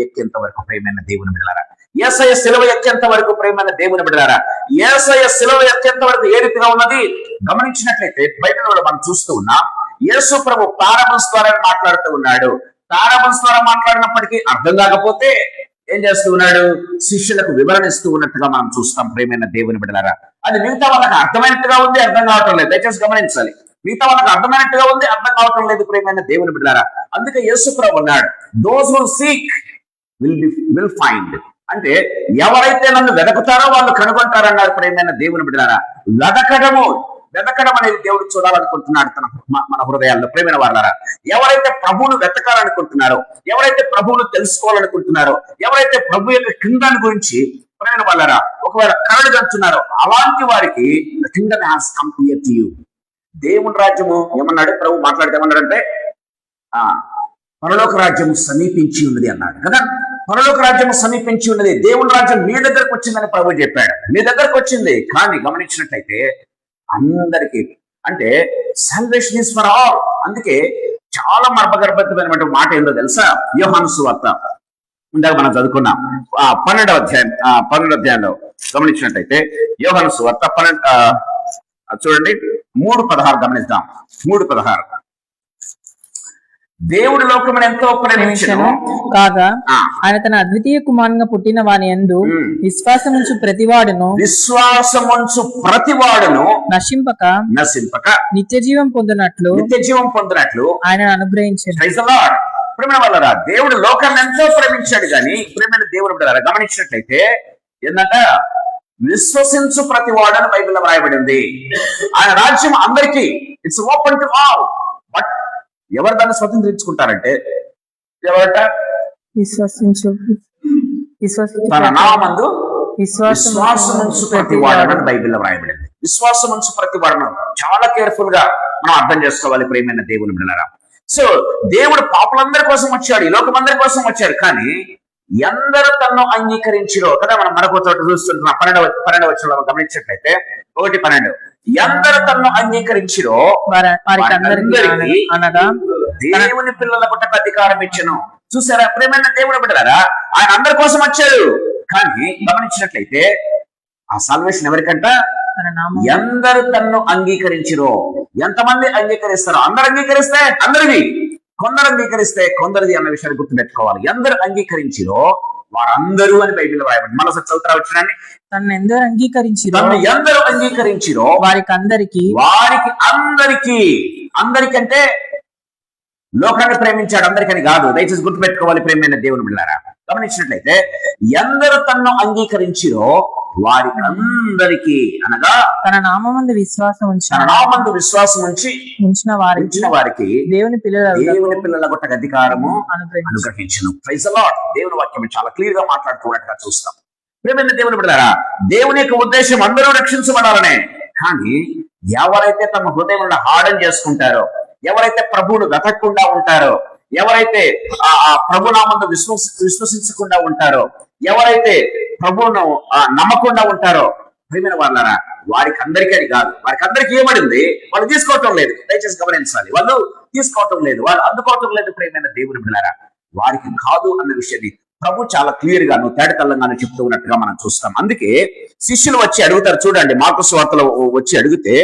S5: ఎక్కేంత వరకు ప్రియమైన దేవుని బిడ్డలారా. యేసయ్య సిలువ ఎక్కేంత వరకు ప్రియమైన దేవుని బిడ్డలారా. యేసయ్య సిలువ ఎక్కేంత వరకు ఏ రీతిగా ఉన్నది గమనించినట్లయితే బైబిల్లో మనం చూస్తూ ఉన్నాం. యేసు ప్రభు పారబుల్స్ ద్వారా మాట్లాడుతూ ఉన్నాడు. పారబుల్స్ ద్వారా మాట్లాడినప్పటికీ అర్థం కాకపోతే ఏం చేస్తూ ఉన్నాడు? శిష్యులకు వివరణ ఇస్తూ ఉన్నట్టుగా మనం చూస్తాం ప్రియమైన దేవుని బిడ్డలారా. అది మిగతా వాళ్ళకి అర్థమైనట్టుగా ఉంది, అర్థం కావటం లేదు. దయచేసి గమనించాలి, మిగతా వాళ్ళకి అర్థమైనట్టుగా ఉంది, అర్థం కావటం లేదు ప్రియమైన దేవుని బిడ్డలారా. అందుకే యేసు ప్రభు అన్నాడు, those who seek will find. అంటే ఎవరైతే నన్ను వెతుకుతారో వాళ్ళు కనుగొంటారన్నారు ప్రియమైన దేవుని బిడ్డలారా. వెతకడం అనేది దేవుడు చూడాలనుకుంటున్నాడు మన హృదయాల్లో ప్రియమైన వాళ్ళారా. ఎవరైతే ప్రభువును వెతకాలనుకుంటున్నారో, ఎవరైతే ప్రభువును తెలుసుకోవాలనుకుంటున్నారో, ఎవరైతే ప్రభు యొక్క కింగ్డమ్ గురించి ప్రియమైన వాళ్ళారా ఒకవేళ కరడు గంటున్నారో అలాంటి వారికి the Kingdom has come here to you. దేవుని రాజ్యము ఏమన్నాడు ప్రభు మాట్లాడితే ఏమన్నాడంటే పరలోక రాజ్యము సమీపించి ఉన్నది అన్నాడు కదా. పరలోక రాజ్యము సమీపించి ఉన్నది, దేవుని రాజ్యం మీ దగ్గరకు వచ్చిందని ప్రభు చెప్పాడు. మీ దగ్గరకు వచ్చింది, కానీ గమనించినట్లయితే అందరికీ, అంటే సాల్వేషన్ ఈజ్ ఫర్ ఆల్. అందుకే చాలా మర్మగర్భమైన మాట ఏందో తెలుసా? యోహాను సువార్త ఇందాక మనం చదువుకున్నాం 12వ అధ్యాయంలో గమనించినట్లయితే యోహాను సువార్త 12 చూడండి 3:16 గమనిద్దాం. 3:16 దేవుడు లోకమును ఎంతో ప్రేమించెను
S6: కాగా
S5: ఆ.
S6: ఆయన తన అద్వితీయ కుమారునిగా పుట్టిన వాని యందు విశ్వాసముంచు ప్రతివాడును
S5: విశ్వాసముంచు ప్రతివాడును
S6: నశింపక
S5: నశింపక
S6: నిత్య జీవం పొందినట్లు
S5: నిత్య జీవం పొందినట్లు
S6: ఆయన అనుగ్రహించారు.
S5: Praise the Lord. ప్రేమ వల్లరా దేవుడు లోకాన్ని ఎంతో ప్రేమించాడు కానీ ప్రేమైన దేవుడు బిడ్డలారా గమనించినట్లయితే ఏంటంట విశ్వసించు ప్రతివాడని బైబిల్లో వ్రాయబడింది. ఆయన రాజ్యం అందరికీ it's open to all. But ఎవరు దాన్ని స్వతంత్రించుకుంటారంటే ఎవరట
S6: విశ్వసించు
S5: తన నామందు
S6: విశ్వాసముంచు
S5: విశ్వాసముంచు ప్రతివాడని బైబిల్లో వ్రాయబడింది. విశ్వాసముంచు ప్రతివాడను చాలా కేర్ఫుల్ గా మనం అర్థం చేసుకోవాలి ప్రేమైన దేవుని బిడ్డలారా. సో దేవుడు పాపులందరి కోసం వచ్చాడు, ఈ లోకం అందరి కోసం వచ్చాడు. కానీ ఎందరు తన్ను అంగీకరించిరో కదా మనం మరొక చోట చూస్తుంటున్నాం. 12వ వచనంలో గమనించినట్లయితే 1:12 ఎందరు తన్ను అంగీకరించిరో
S6: వారికి అందరికీ అనగా
S5: దేవుని పిల్లలకు అధికారం ఇచ్చను. చూసారా ప్రేమైన దేవుడు బిడ్డలారా, ఆయన అందరి కోసం వచ్చాడు. కానీ గమనించినట్లయితే ఆ సాల్వేషన్ ఎవరికంట?
S6: తన నామం
S5: ఎందరు తన్ను అంగీకరించిరో. ఎంతమంది అంగీకరిస్తారో? అందరు అంగీకరిస్తే అందరిది, కొందరు అంగీకరిస్తే కొందరిది అన్న విషయాన్ని గుర్తుపెట్టుకోవాలి. ఎందరు అంగీకరించిరో వారందరూ అని బైబిల్లో రాయబడింది. మరోసారి చదువుతారా వచ్చినాన్ని?
S6: తను ఎందరు అంగీకరించిరో
S5: తన్ను ఎందరు అంగీకరించిరో
S6: వారికి అందరికీ
S5: అందరికంటే లోకాన్ని ప్రేమించాడు, అందరికని కాదు. దయచేసి గుర్తుపెట్టుకోవాలి ప్రేమైన దేవుని బిడ్డలారా. గమనించినట్లయితే ఎందరు తన్ను అంగీకరించిరో వారికి అందరికీ అనగా
S6: తన నామందు విశ్వాసం ఉంచిన
S5: వారికి
S6: దేవుని
S5: పిల్లల అధికారము అనుగ్రహించును. Praise the Lord. దేవుని వాక్యం చాలా క్లియర్ గా మాట్లాడుతున్నట్టుగా చూస్తాం. ప్రేమైన దేవుని బిడ్డలారా, దేవుని యొక్క ఉద్దేశం అందరూ రక్షించబడాలనే. కానీ ఎవరైతే తమ హృదయంలో హార్డన్ చేసుకుంటారో, ఎవరైతే ప్రభువును వెతకకుండా ఉంటారో, ఎవరైతే ఆ ప్రభునామందు విశ్వసించకుండా ఉంటారో, ఎవరైతే ప్రభువును నమ్మకుండా ఉంటారో ప్రియమైన వాళ్ళారా, వారికి అందరికీ అని కాదు. వారికి అందరికీ ఏమడింది? వాళ్ళు తీసుకోవటం లేదు. దయచేసి గమనించాలి. వాళ్ళు తీసుకోవటం లేదు, వాళ్ళు అందుకోవటం లేదు. ప్రియమైన దేవుని బిడ్డలారా, వారికి కాదు అన్న విషయాన్ని ప్రభు చాలా క్లియర్ గా నువ్వు తేడతల్లంగానే చెప్తూ ఉన్నట్టుగా మనం చూస్తాం. అందుకే శిష్యులు వచ్చి అడుగుతారు. చూడండి, మార్కు సువార్తలో వచ్చి అడిగితే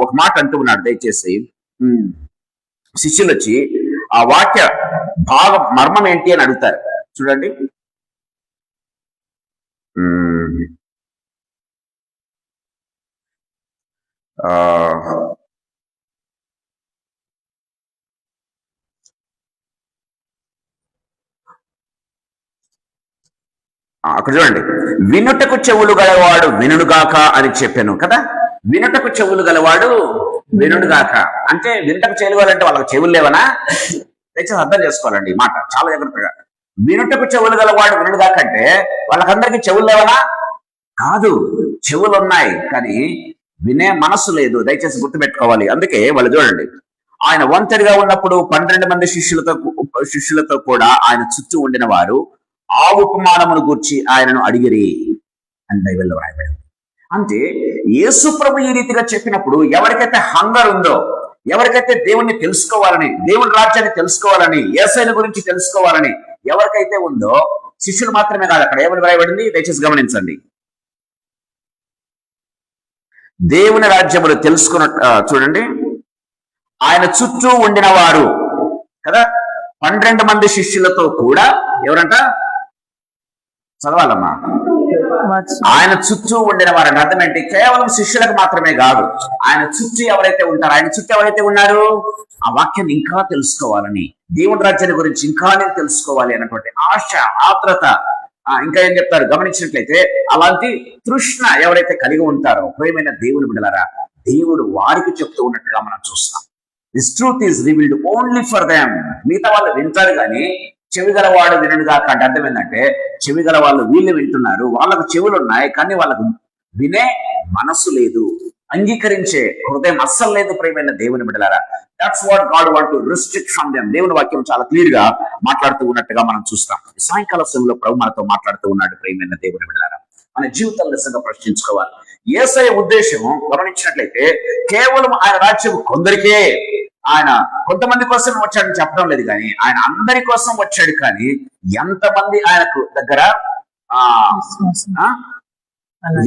S5: ఒక మాట అంటూ ఉన్నాడు. దయచేసి శిష్యులు వచ్చి ఆ వాక్య భాగం మర్మం ఏంటి అని అడుగుతారు. చూడండి, అక్కడ చూడండి, వినుటకు చెవులు గలవాడు వినుడుగాక అని చెప్పాను కదా. వినుటకు చెవులు గలవాడు వినుడుగాక అంటే వినుటకు చెవులంటే వాళ్ళకి చెవులు లేవనా? దయచేసి అర్థం చేసుకోవాలండి ఈ మాట చాలా జాగ్రత్తగా. వినుటకు చెవులు గలవాడు వినుడుగాక అంటే వాళ్ళకందరికీ చెవులు లేవనా? కాదు, చెవులు ఉన్నాయి కానీ వినే మనస్సు లేదు. దయచేసి గుర్తుపెట్టుకోవాలి. అందుకే వాళ్ళు చూడండి, ఆయన ఒంటరిగా ఉన్నప్పుడు 12 మంది శిష్యులతో కూడా ఆయన చుట్టూ ఉండిన వారు ఆ ఉపమానమును గూర్చి ఆయనను అడిగిరి అని బైబిల్లో రాయబడింది. అంటే యేసు ప్రభు ఈ రీతిగా చెప్పినప్పుడు ఎవరికైతే హంగర్ ఉందో, ఎవరికైతే దేవుణ్ణి తెలుసుకోవాలని, దేవుని రాజ్యాన్ని తెలుసుకోవాలని, యేసయ్య గురించి తెలుసుకోవాలని ఎవరికైతే ఉందో, శిష్యులు మాత్రమే కాదు, అక్కడ ఏమని రాయబడింది దయచేసి గమనించండి. దేవుని రాజ్యములు తెలుసుకున్న చూడండి, ఆయన చుట్టూ ఉండిన వారు కదా 12 మంది శిష్యులతో కూడా ఎవరంట? చదవాలమ్మా. ఆయన చుట్టూ ఉండిన వారంటే అర్థం ఏంటి? కేవలం శిష్యులకు మాత్రమే కాదు, ఆయన చుట్టూ ఎవరైతే ఉంటారో, ఆయన చుట్టూ ఎవరైతే ఉన్నారు ఆ వాక్యాన్ని ఇంకా తెలుసుకోవాలని, దేవుని రాజ్యాన్ని గురించి ఇంకా నేను తెలుసుకోవాలి అన్నటువంటి ఆశ, ఆత్రత, ఇంకా ఏం చెప్తారు గమనించినట్లయితే అలాంటి తృష్ణ ఎవరైతే కలిగి ఉంటారో ప్రియమైన దేవుని బిడ్డలారా, దేవుడు వారికి చెప్తూ ఉన్నట్టుగా మనం చూస్తాం. This truth is revealed only for them. మిగతా వాళ్ళు వింటారు కానీ చెవి గలవాడు వినడుగా అంటే అర్థం ఏంటంటే, చెవి గల వాళ్ళు వీళ్ళు వింటున్నారు, వాళ్ళకు చెవులు ఉన్నాయి కానీ వాళ్ళకు వినే మనస్సు లేదు, అంగీకరించే హృదయం అస్సలు లేదు. ప్రియమైన దేవుని బిడ్డలారా, that's what God want to restrict from them. దేవుని వాక్యం చాలా క్లియర్ గా మాట్లాడుతూ ఉన్నట్టుగా మనం చూస్తాం. సాయంకాల సమయంలో ప్రభు మనతో మాట్లాడుతూ ఉన్నాడు. ప్రియమైన దేవుని బిడ్డలారా, మన జీవితాలు నిజంగా ప్రశ్నించుకోవాలి. యేసయ్య ఉద్దేశం గమనించినట్లయితే కేవలం ఆయన రాజ్యం కొందరికే, ఆయన కొంతమంది కోసం వచ్చాడని చెప్పడం లేదు కానీ ఆయన అందరి కోసం వచ్చాడు. కానీ ఎంతమంది ఆయనకు దగ్గర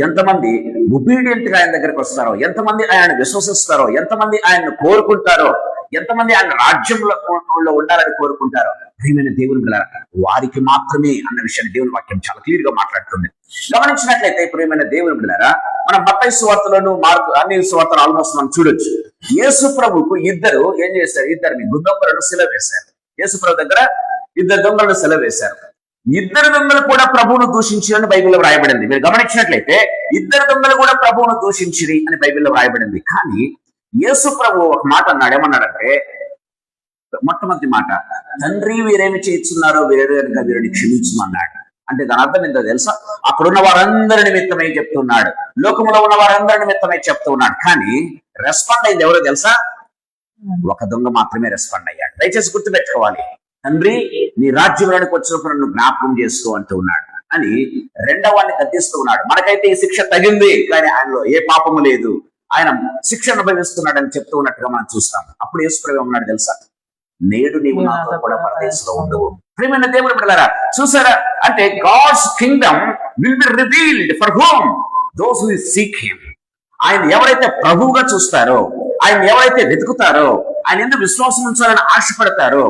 S5: ఎంతమంది ఒబీడియంట్ గా ఆయన దగ్గరకు వస్తారో, ఎంతమంది ఆయన విశ్వసిస్తారో, ఎంతమంది ఆయన్ని కోరుకుంటారో, ఎంతమంది ఆయన రాజ్యంలో ఉండాలని కోరుకుంటారో ప్రియమైన దేవుని బిడ్డలారా, వారికి మాత్రమే అన్న విషయాన్ని దేవుని వాక్యం చాలా క్లియర్ గా మాట్లాడుతుంది. గమనించినట్లయితే ప్రియమైన దేవుని బిడ్డలారా, మనం మత్తయి సువార్తలోను మార్కు అన్ని సువార్తలు ఆల్మోస్ట్ మనం చూడొచ్చు. యేసు ప్రభువుకు ఇద్దరు ఏం చేశారు? ఇద్దరిని దొంగలను సెలవు వేశారు. యేసు ప్రభు దగ్గర ఇద్దరు దొంగలను సెలవు వేశారు. ఇద్దరు దొంగలు కూడా ప్రభువును దూషించి అని బైబిల్లో వ్రాయబడింది. మీరు గమనించినట్లయితే ఇద్దరు దొంగలు కూడా ప్రభువును దూషించిరి అని బైబిల్లో వ్రాయబడింది. కానీ యేసు ప్రభు ఒక మాట అన్నాడు. ఏమన్నాడంటే, మొట్టమొదటి మాట, తండ్రి వీరేమి చేస్తున్నారో వీరేగా వీరిని క్షమించమన్నాడు. అంటే దాని అర్థం ఏంటో తెలుసా? అక్కడున్న వారందరి నిమిత్తమే చెప్తున్నాడు, లోకంలో ఉన్న వారందరి నిమిత్తమే చెప్తూ ఉన్నాడు. కానీ రెస్పాండ్ అయింది ఎవరో తెలుసా? ఒక దొంగ మాత్రమే రెస్పాండ్ అయ్యాడు. దయచేసి గుర్తుపెట్టుకోవాలి, తండ్రి నీ రాజ్యంలోనికి వచ్చినప్పుడు నన్ను జ్ఞాపకం చేసుకో అంటూ ఉన్నాడు అని రెండవ వాడిని గద్దిస్తూ ఉన్నాడు. మనకైతే ఈ శిక్ష తగింది, కానీ ఆయనలో ఏ పాపము లేదు, ఆయన శిక్ష అనుభవిస్తున్నాడని చెప్తూ ఉన్నట్టుగా మనం చూస్తాం. అప్పుడు యేసు ప్రభువు ఉన్నాడు తెలుసా, నేడు నీవు నాతో కూడా పరదేశంలో ఉండవు. ప్రియమైన దేవుని బిడ్డలారా, చూసారా? అంటే God's kingdom will be revealed for whom those who seek him. ఆయన ఎవరైతే ప్రభువుగా చూస్తారో, ఆయన ఎవరైతే వెతుకుతారో, ఆయన ఎందుకు విశ్వాసం ఉంచాలని ఆశపడతారో,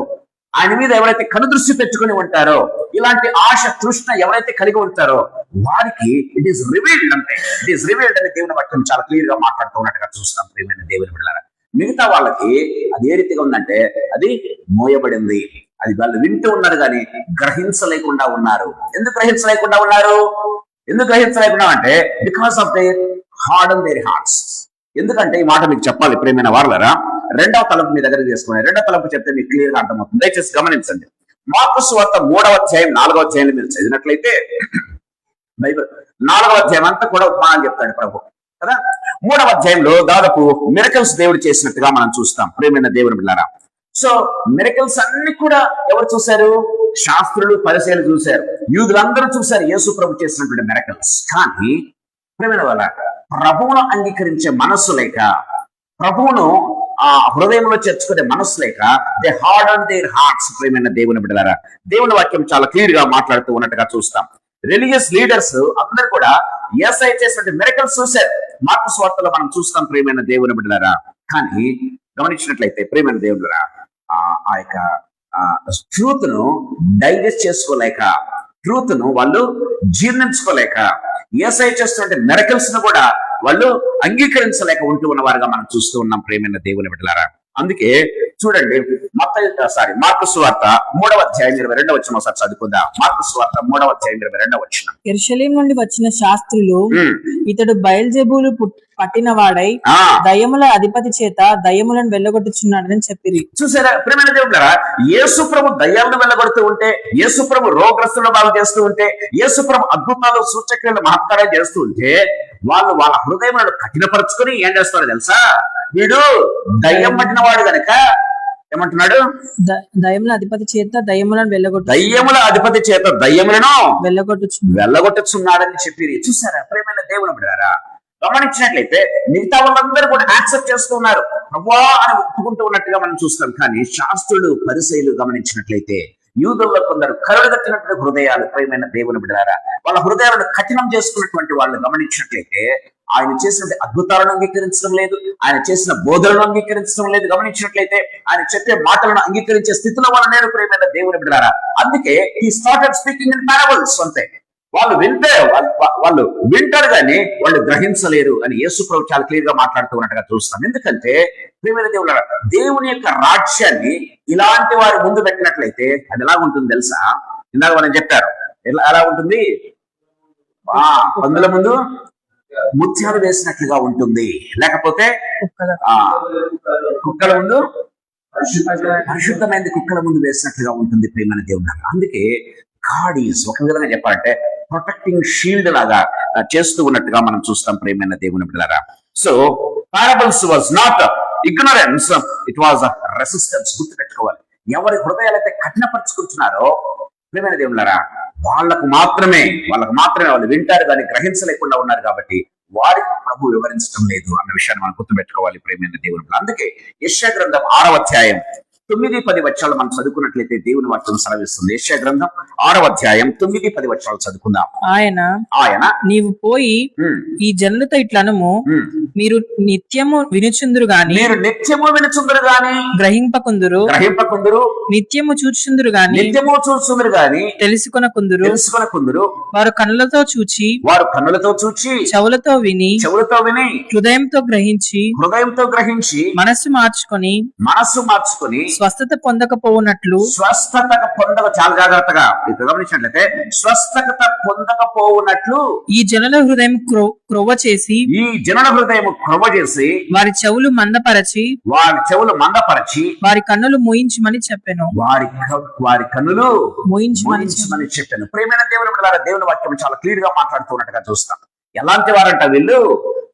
S5: ఆయన మీద ఎవరైతే కనుదృష్టి పెట్టుకుని ఉంటారో, ఇలాంటి ఆశ తృష్ణ ఎవరైతే కలిగి ఉంటారో వారికి ఇట్ ఈస్ రివీల్డ్. అంటే ఇట్ ఈస్ రివీల్డ్ అని దేవుని వాక్యం చాలా క్లియర్ గా మాట్లాడుతూ ఉన్నట్టుగా చూస్తాం. ప్రియమైన దేవుని బిడ్డలారా, మిగతా వాళ్ళకి అది ఏ రీతిగా ఉందంటే అది మోయబడింది. అది వాళ్ళు వింటూ ఉన్నారు కానీ గ్రహించలేకుండా ఉన్నారు. ఎందుకు గ్రహించలేకుండా ఉన్నారు? ఎందుకు గ్రహించలేకుండా అంటే because of their hard and their hearts. ఎందుకంటే ఈ మాట మీకు చెప్పాలి ప్రియమైన వారలారా, రెండవ తలంపు మీ దగ్గర తీసుకున్నాయి. రెండవ తలంపు చెప్తే మీకు క్లియర్ గా అర్థమవుతుంది. దయచేసి గమనించండి. మార్కు సువార్త 3వ అధ్యాయం 4వ అధ్యాయాన్ని మీరు చదివినట్లయితే బైబిల్ 4వ అధ్యాయం అంతా కూడా ఉపమానం చెప్తాడు ప్రభు కదా. 3వ అధ్యాయంలో దాదాపు మిరకల్స్ దేవుడు చేసినట్టుగా మనం చూస్తాం ప్రియమైన దేవుని బిడ్డలారా. సో మిరకల్స్ అన్ని కూడా ఎవరు చూశారు? శాస్త్రులు, పరిసయ్యులు చూశారు, యూదులందరూ చూశారు యేసు ప్రభు చేసినటువంటి మిరకల్స్. కానీ ప్రియమైన వాళ్ళ ప్రభువును అంగీకరించే మనస్సు లేక, ప్రభువును ఆ హృదయంలో చేర్చుకునే మనస్సు లేక they hard and their hearts. ప్రియమైన దేవుని బిడ్డలారా, దేవుని వాక్యం చాలా క్లియర్ గా మాట్లాడుతూ ఉన్నట్టుగా చూస్తాం. రిలీజియస్ లీడర్స్ అందరూ కూడా యేసయ్య చేసినటువంటి మిరకల్స్ చూశారు. మార్కు సువార్తలో మనం చూస్తాం ప్రియమైన దేవుని బిడ్డలారా. కానీ గమనించినట్లయితే ప్రియమైన దేవుని బిడ్డలారా, ఆ యొక్క ట్రూత్ ను డైజెస్ట్ చేసుకోలేక, ట్రూత్ ను వాళ్ళు జీర్ణించుకోలేక, యేసయ్య చేస్తున్న మిరకల్స్ ను కూడా వాళ్ళు అంగీకరించలేక ఉంటూ ఉన్నవారుగా మనం చూస్తూ ఉన్నాం ప్రియమైన దేవుని బిడ్డలారా. అందుకే చూడండి, మార్కు సువార్త 3వ అధ్యాయం 22వ వచనం ఒకసారి చదువుకుందాం. మార్కు సువార్త 3వ అధ్యాయం 22వ వచనం.
S6: యెరూషలేము నుండి వచ్చిన శాస్త్రులు ఇతడు బయల్జెబూలు పట్టిన వాడై దయ్యముల అధిపతి చేత దయ్యములను వెళ్ళగొట్టుచున్నాడని చెప్పిరి. చూసారా
S5: ప్రియమైన దేవుడారా, యేసు ప్రభు దయ్యాలను వెళ్ళగొడుతూ ఉంటే, యేసు ప్రభు రోగగ్రస్తులను బాగు చేస్తూ ఉంటే, యేసు ప్రభు అద్భుతాలు, సూచక్రియలు, మహత్కారాలు చేస్తూ ఉంటే వాళ్ళు వాళ్ళ హృదయములను కఠినపరుచుకొని ఏం చేస్తారో తెలుసా? వీడు దయ్యం పట్టిన వాడు గనక ఏమంటున్నాడు?
S6: దయ్యముల అధిపతి చేత దయ్యములను
S5: వెళ్ళగొట్టుచున్నాడని చెప్పి. చూసారా ప్రియమైన దేవుని బిడ్డలారా, గమనించినట్లయితే మిగతా వాళ్ళందరూ కూడా యాక్సెప్ట్ చేస్తూ ఉన్నారు, ప్రభువా అని ఒప్పుకుంటూ ఉన్నట్టుగా మనం చూస్తాం. కానీ శాస్త్రులు, పరిసయ్యులు గమనించినట్లయితే యూదుల్లో కొందరు కరుడుగట్టినటువంటి హృదయాలు, ప్రియమైన దేవుని బిడ్డలారా, వాళ్ళ హృదయాలను కఠినం చేసుకున్నటువంటి వాళ్ళు గమనించినట్లయితే ఆయన చేసిన అద్భుతాలను అంగీకరించడం లేదు, ఆయన చేసిన బోధనలను అంగీకరించడం లేదు. గమనించినట్లయితే ఆయన చెప్పే మాటలను అంగీకరించే స్థితిలో వాళ్ళు లేరు ప్రియమైన దేవుని బిడ్డలారా. అందుకే ఈ స్టార్టెడ్ స్పీకింగ్ ఇన్ పారబుల్స్. అంతే, వాళ్ళు వింటారు కానీ వాళ్ళు గ్రహించలేరు అని యేసు ప్రభు చాలా క్లియర్ గా మాట్లాడుతూ ఉన్నట్టుగా చూస్తాం. ఎందుకంటే ప్రియమైన దేవుని దేవుని యొక్క రాజ్యాన్ని ఇలాంటి వారు ముందు పెట్టినట్లయితే అది ఎలా ఉంటుంది తెలుసా? ఇందాక మనం చెప్పారు ఎలా ఉంటుంది. పందుల ముందు ముత్యాలు వేసినట్లుగా ఉంటుంది, లేకపోతే కుక్కల ముందు పరిశుద్ధమైనది కుక్కల ముందు వేసినట్లుగా ఉంటుంది ప్రియమైన దేవుని. అందుకే గాడ్ ఈజ్ ఒక విధంగా చెప్పాలంటే ప్రొటెక్టింగ్ షీల్డ్ లాగా చేస్తూ ఉన్నట్టుగా మనం చూస్తాం ప్రియమైన దేవుని బిడ్డలారా. So parables was not ignorance, it was resistance. గుర్తుపెట్టుకోవాలి, ఎవరి హృదయాలైతే కఠినపరుచుకుంటున్నారో ప్రియమైన దేవులారా వాళ్ళకు మాత్రమే వాళ్ళు వింటారు కానీ గ్రహించలేకుండా ఉన్నారు. కాబట్టి వారికి ప్రభు వివరించడం లేదు అన్న విషయాన్ని మనం గుర్తుపెట్టుకోవాలి ప్రియమైన దేవుని. అందుకే యెషయా గ్రంథం 6వ అధ్యాయం 9-10 వచనాలు మనం చదువుకున్నట్లయితే దేవుని వాక్యం సెలవిస్తుంది. యెషయా గ్రంథం 6వ అధ్యాయం 9-10 వచనాలు చదువుకుందాం.
S6: ఆయన నీవు పోయి ఈ జనులతో ఇట్లనము, మీరు నిత్యము వినుచుందురు గాని
S5: మీరు నిత్యము వినుచుందరు గాని
S6: గ్రహింపకుందురు, నిత్యము చూచుచుందురు గాని
S5: చూచుందరు గాని
S6: తెలుసుకొనకుందురు. వారు కన్నులతో చూచి చెవులతో విని హృదయంతో గ్రహించి మనస్సు మార్చుకొని స్వస్థత పొందకపోవునట్లు
S5: చాలా జాగ్రత్తగా గమనించినట్లయితే స్వస్థత పొందకపోవునట్లు
S6: ఈ జనుల హృదయం క్రొవ్వ చేసి వారి చెవులు మందపరచి వారి కన్నులు మూయించమని చెప్పాను.
S5: వారి కన్నులు
S6: మూయించమని
S5: చెప్పాను. ప్రేమైన దేవుని బిడ్డలారా, దేవుని వాక్యం చాలా క్లియర్ గా మాట్లాడుతున్నట్టుగా చూస్తాం. ఎలాంటి వారంట వీళ్ళు?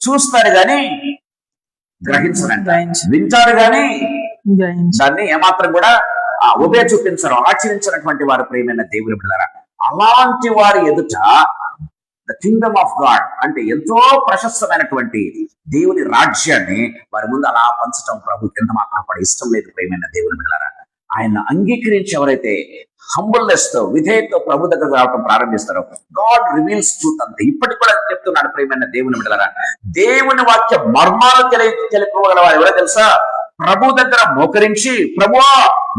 S5: చూస్తారు గాని గ్రహించరంట, వింటారు గాని దాన్ని ఏమాత్రం కూడా చూపించరు, ఆచరించినటువంటి వారు. ప్రేమైన దేవుని బిడ్డలారా, అలాంటి వారి ఎదుట ద కింగ్డమ్ ఆఫ్ గాడ్ అంటే ఎంతో ప్రశస్తమైనటువంటి దేవుని రాజ్యాన్ని వారి ముందు అలా పంచడం ప్రభుకి ఎంత మాత్రం కూడా ఇష్టం లేదు. ప్రేమైన దేవుని బిడ్డలారా, ఆయన అంగీకరించి ఎవరైతే హంబుల్నెస్ తో విధేయతో ప్రభు దగ్గర రావడం ప్రారంభిస్తారో గాడ్ రివీల్స్ ట్రూత్ అంతే. ఇప్పటికి కూడా చెప్తున్నాడు ప్రేమైన దేవుని బిడ్డలారా, దేవుని వాక్య మర్మాలు తెలుపుకోగల వారు ఎవరో తెలుసా? ప్రభు దగ్గర మోకరించి, ప్రభువా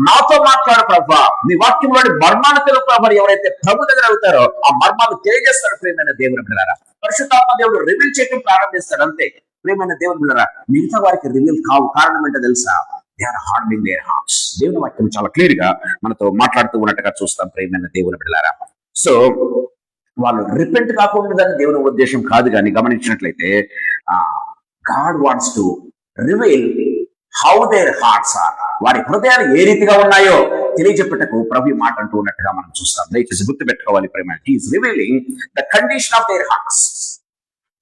S5: నాతో మాట్లాడు ప్రభువా, నీ వాక్యం వాడి మర్మాలు తెలుపు ఎవరైతే ప్రభు దగ్గర అవుతారో ఆ మర్మాలు తెలియజేస్తాడు. ప్రేమైన దేవుని బిడ్డలారా, పరిశుద్ధాత్మ దేవుడు రివీల్ చేయడం ప్రారంభిస్తాడు అంతే. ప్రేమైన దేవుని బిడ్డలారా, మిగతా వారికి రివీల్ కావు. కారణం ఏంటో తెలుసా? They are hardening their hearts. దేవుని వాక్యం చాలా క్లియర్ గా మనతో మాట్లాడుతూ ఉన్నట్టుగా చూస్తాం. ప్రేమైన దేవుని బిడ్డలారా, సో వాళ్ళు రిపెంట్ కాకుండా దేవుని ఉద్దేశం కాదు. కానీ గమనించినట్లయితే God wants to reveal how their hearts are. వారి హృదయాలు ఏ రీతిగా ఉన్నాయో తెలియజెప్పటకు ప్రభు మాట అంటూ ఉన్నట్టుగా మనం చూస్తాం. దయచేసి గుర్తు పెట్టుకోవాలి ప్రేమ, he's revealing the condition of their hearts.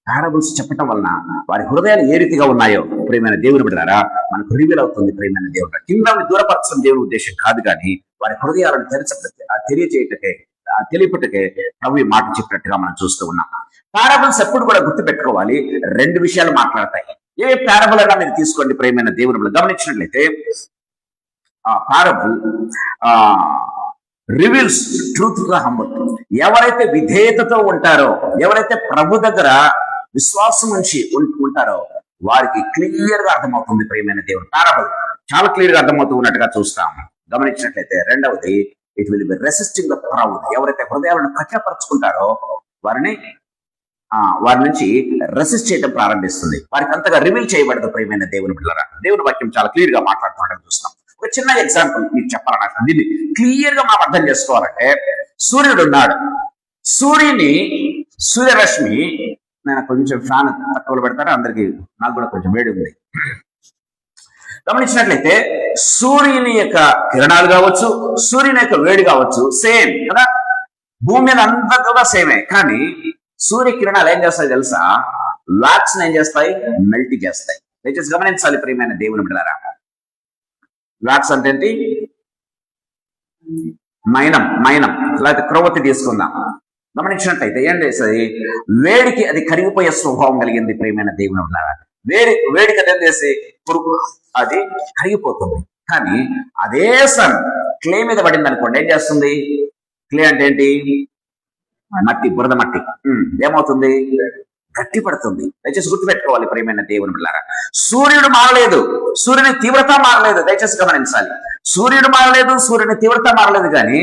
S5: Parables చెప్పటం వలన వారి హృదయాలు ఏ రీతిగా ఉన్నాయో ప్రేమైన దేవుని బిడ్డలారా మనకు రివీల్ అవుతుంది. ప్రేమైన దేవుడు కింగ్డమ్ ని దూరపరచడం దేవుని ఉద్దేశం కాదు, కానీ వారి హృదయాలను తెలియపటకే ప్రభు ఈ మాట చెప్పినట్టుగా మనం చూస్తూ ఉన్నాం. పారబుల్స్ ఎప్పుడు కూడా గుర్తు పెట్టుకోవాలి, రెండు విషయాలు మాట్లాడతాయి. ఏ పారబుల్ అయినా మీరు తీసుకోండి ప్రేమైన దేవుని బిడ్డలు, గమనించినట్లయితే ఆ parable reveals truth to the humble. ఎవరైతే విధేయతతో ఉంటారో, ఎవరైతే ప్రభు దగ్గర విశ్వాసం ఉంచి ఉంటారో వారికి క్లియర్ గా అర్థమవుతుంది ప్రేమైన దేవుడు. పారబుల్ చాలా క్లియర్ గా అర్థమవుతూ ఉన్నట్టుగా చూస్తాం. గమనించినట్లయితే రెండవది, it will be resisting the proud. ఎవరైతే హృదయాలను కఠినపరుచుకుంటారో వారి నుంచి రెసిస్ట్ చేయడం ప్రారంభిస్తుంది. వారికి అంతగా రివీల్ చేయబడదు ప్రేమైన దేవుని బిడ్డలారా. దేవుని వాక్యం చాలా క్లియర్ గా మాట్లాడుతుండడం చూస్తాం. ఒక చిన్న ఎగ్జాంపుల్ మీకు చెప్పాలన్నట్టు, దీన్ని క్లియర్ గా మనం అర్థం చేసుకోవాలంటే, సూర్యుడు ఉన్నాడు. సూర్యరశ్మి, నేను కొంచెం ఫ్యాన్ తక్కువలో పెడతాను, అందరికి నాకు కూడా కొంచెం వేడి ఉంది. గమనించినట్లయితే సూర్యుని యొక్క కిరణాలు కావచ్చు, సూర్యుని యొక్క వేడి కావచ్చు, సేమ్ కదా, భూమి మీద అంతా కూడా సేమే. కానీ సూర్యకిరణాలు ఏం చేస్తాయి తెలుసా? వ్యాక్స్ ఏం చేస్తాయి? మెల్ట్ చేస్తాయి. దయచేసి గమనించాలి ప్రియమైన దేవుని బిడ్డలారా. వ్యాక్స్ అంటే ఏంటి? మైనం లేకపోతే క్రొవ్వొత్తి తీసుకుందాం. గమనించినట్లయితే ఏం చేస్తుంది? వేడికి అది కరిగిపోయే స్వభావం కలిగింది ప్రియమైన దేవుని బిడ్డలారా. వేడికి అదేం చేసి పురుగు అది కరిగిపోతుంది. కానీ అదే సన్ క్లే మీద పడింది అనుకోండి, ఏం చేస్తుంది? క్లే అంటే ఏంటి? మట్టి, బురద మట్టి. ఏమవుతుంది? గట్టి పడుతుంది. దయచేసి గుర్తుపెట్టుకోవాలి ప్రియమైన దేవుని బిడ్డలారా. సూర్యుడు మారలేదు, సూర్యుని తీవ్రత మారలేదు. దయచేసి గమనించాలి, సూర్యుడు మారలేదు, సూర్యుని తీవ్రత మారలేదు, కానీ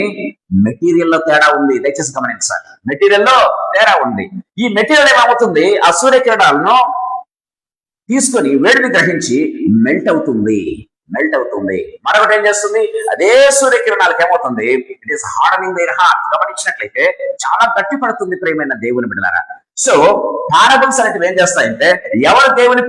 S5: మెటీరియల్ లో తేడా ఉంది. దయచేసి గమనించాలి, మెటీరియల్ లో తేడా ఉంది. ఈ మెటీరియల్ ఏమవుతుంది? ఆ సూర్యకిరణాలను తీసుకొని వేడిని గ్రహించి మెల్ట్ అవుతుంది. మరొకటి ఏం చేస్తుంది? అదే సూర్యకిరణాలకు ఏమవుతుంది? It is hardening their heart. గమనించినట్లయితే చాలా గట్టి పడుతుంది ప్రియమైన దేవుని బిడ్డలారా. సో పారబుల్స్ అనేటివి ఏం చేస్తాయంటే ఎవరు దేవుని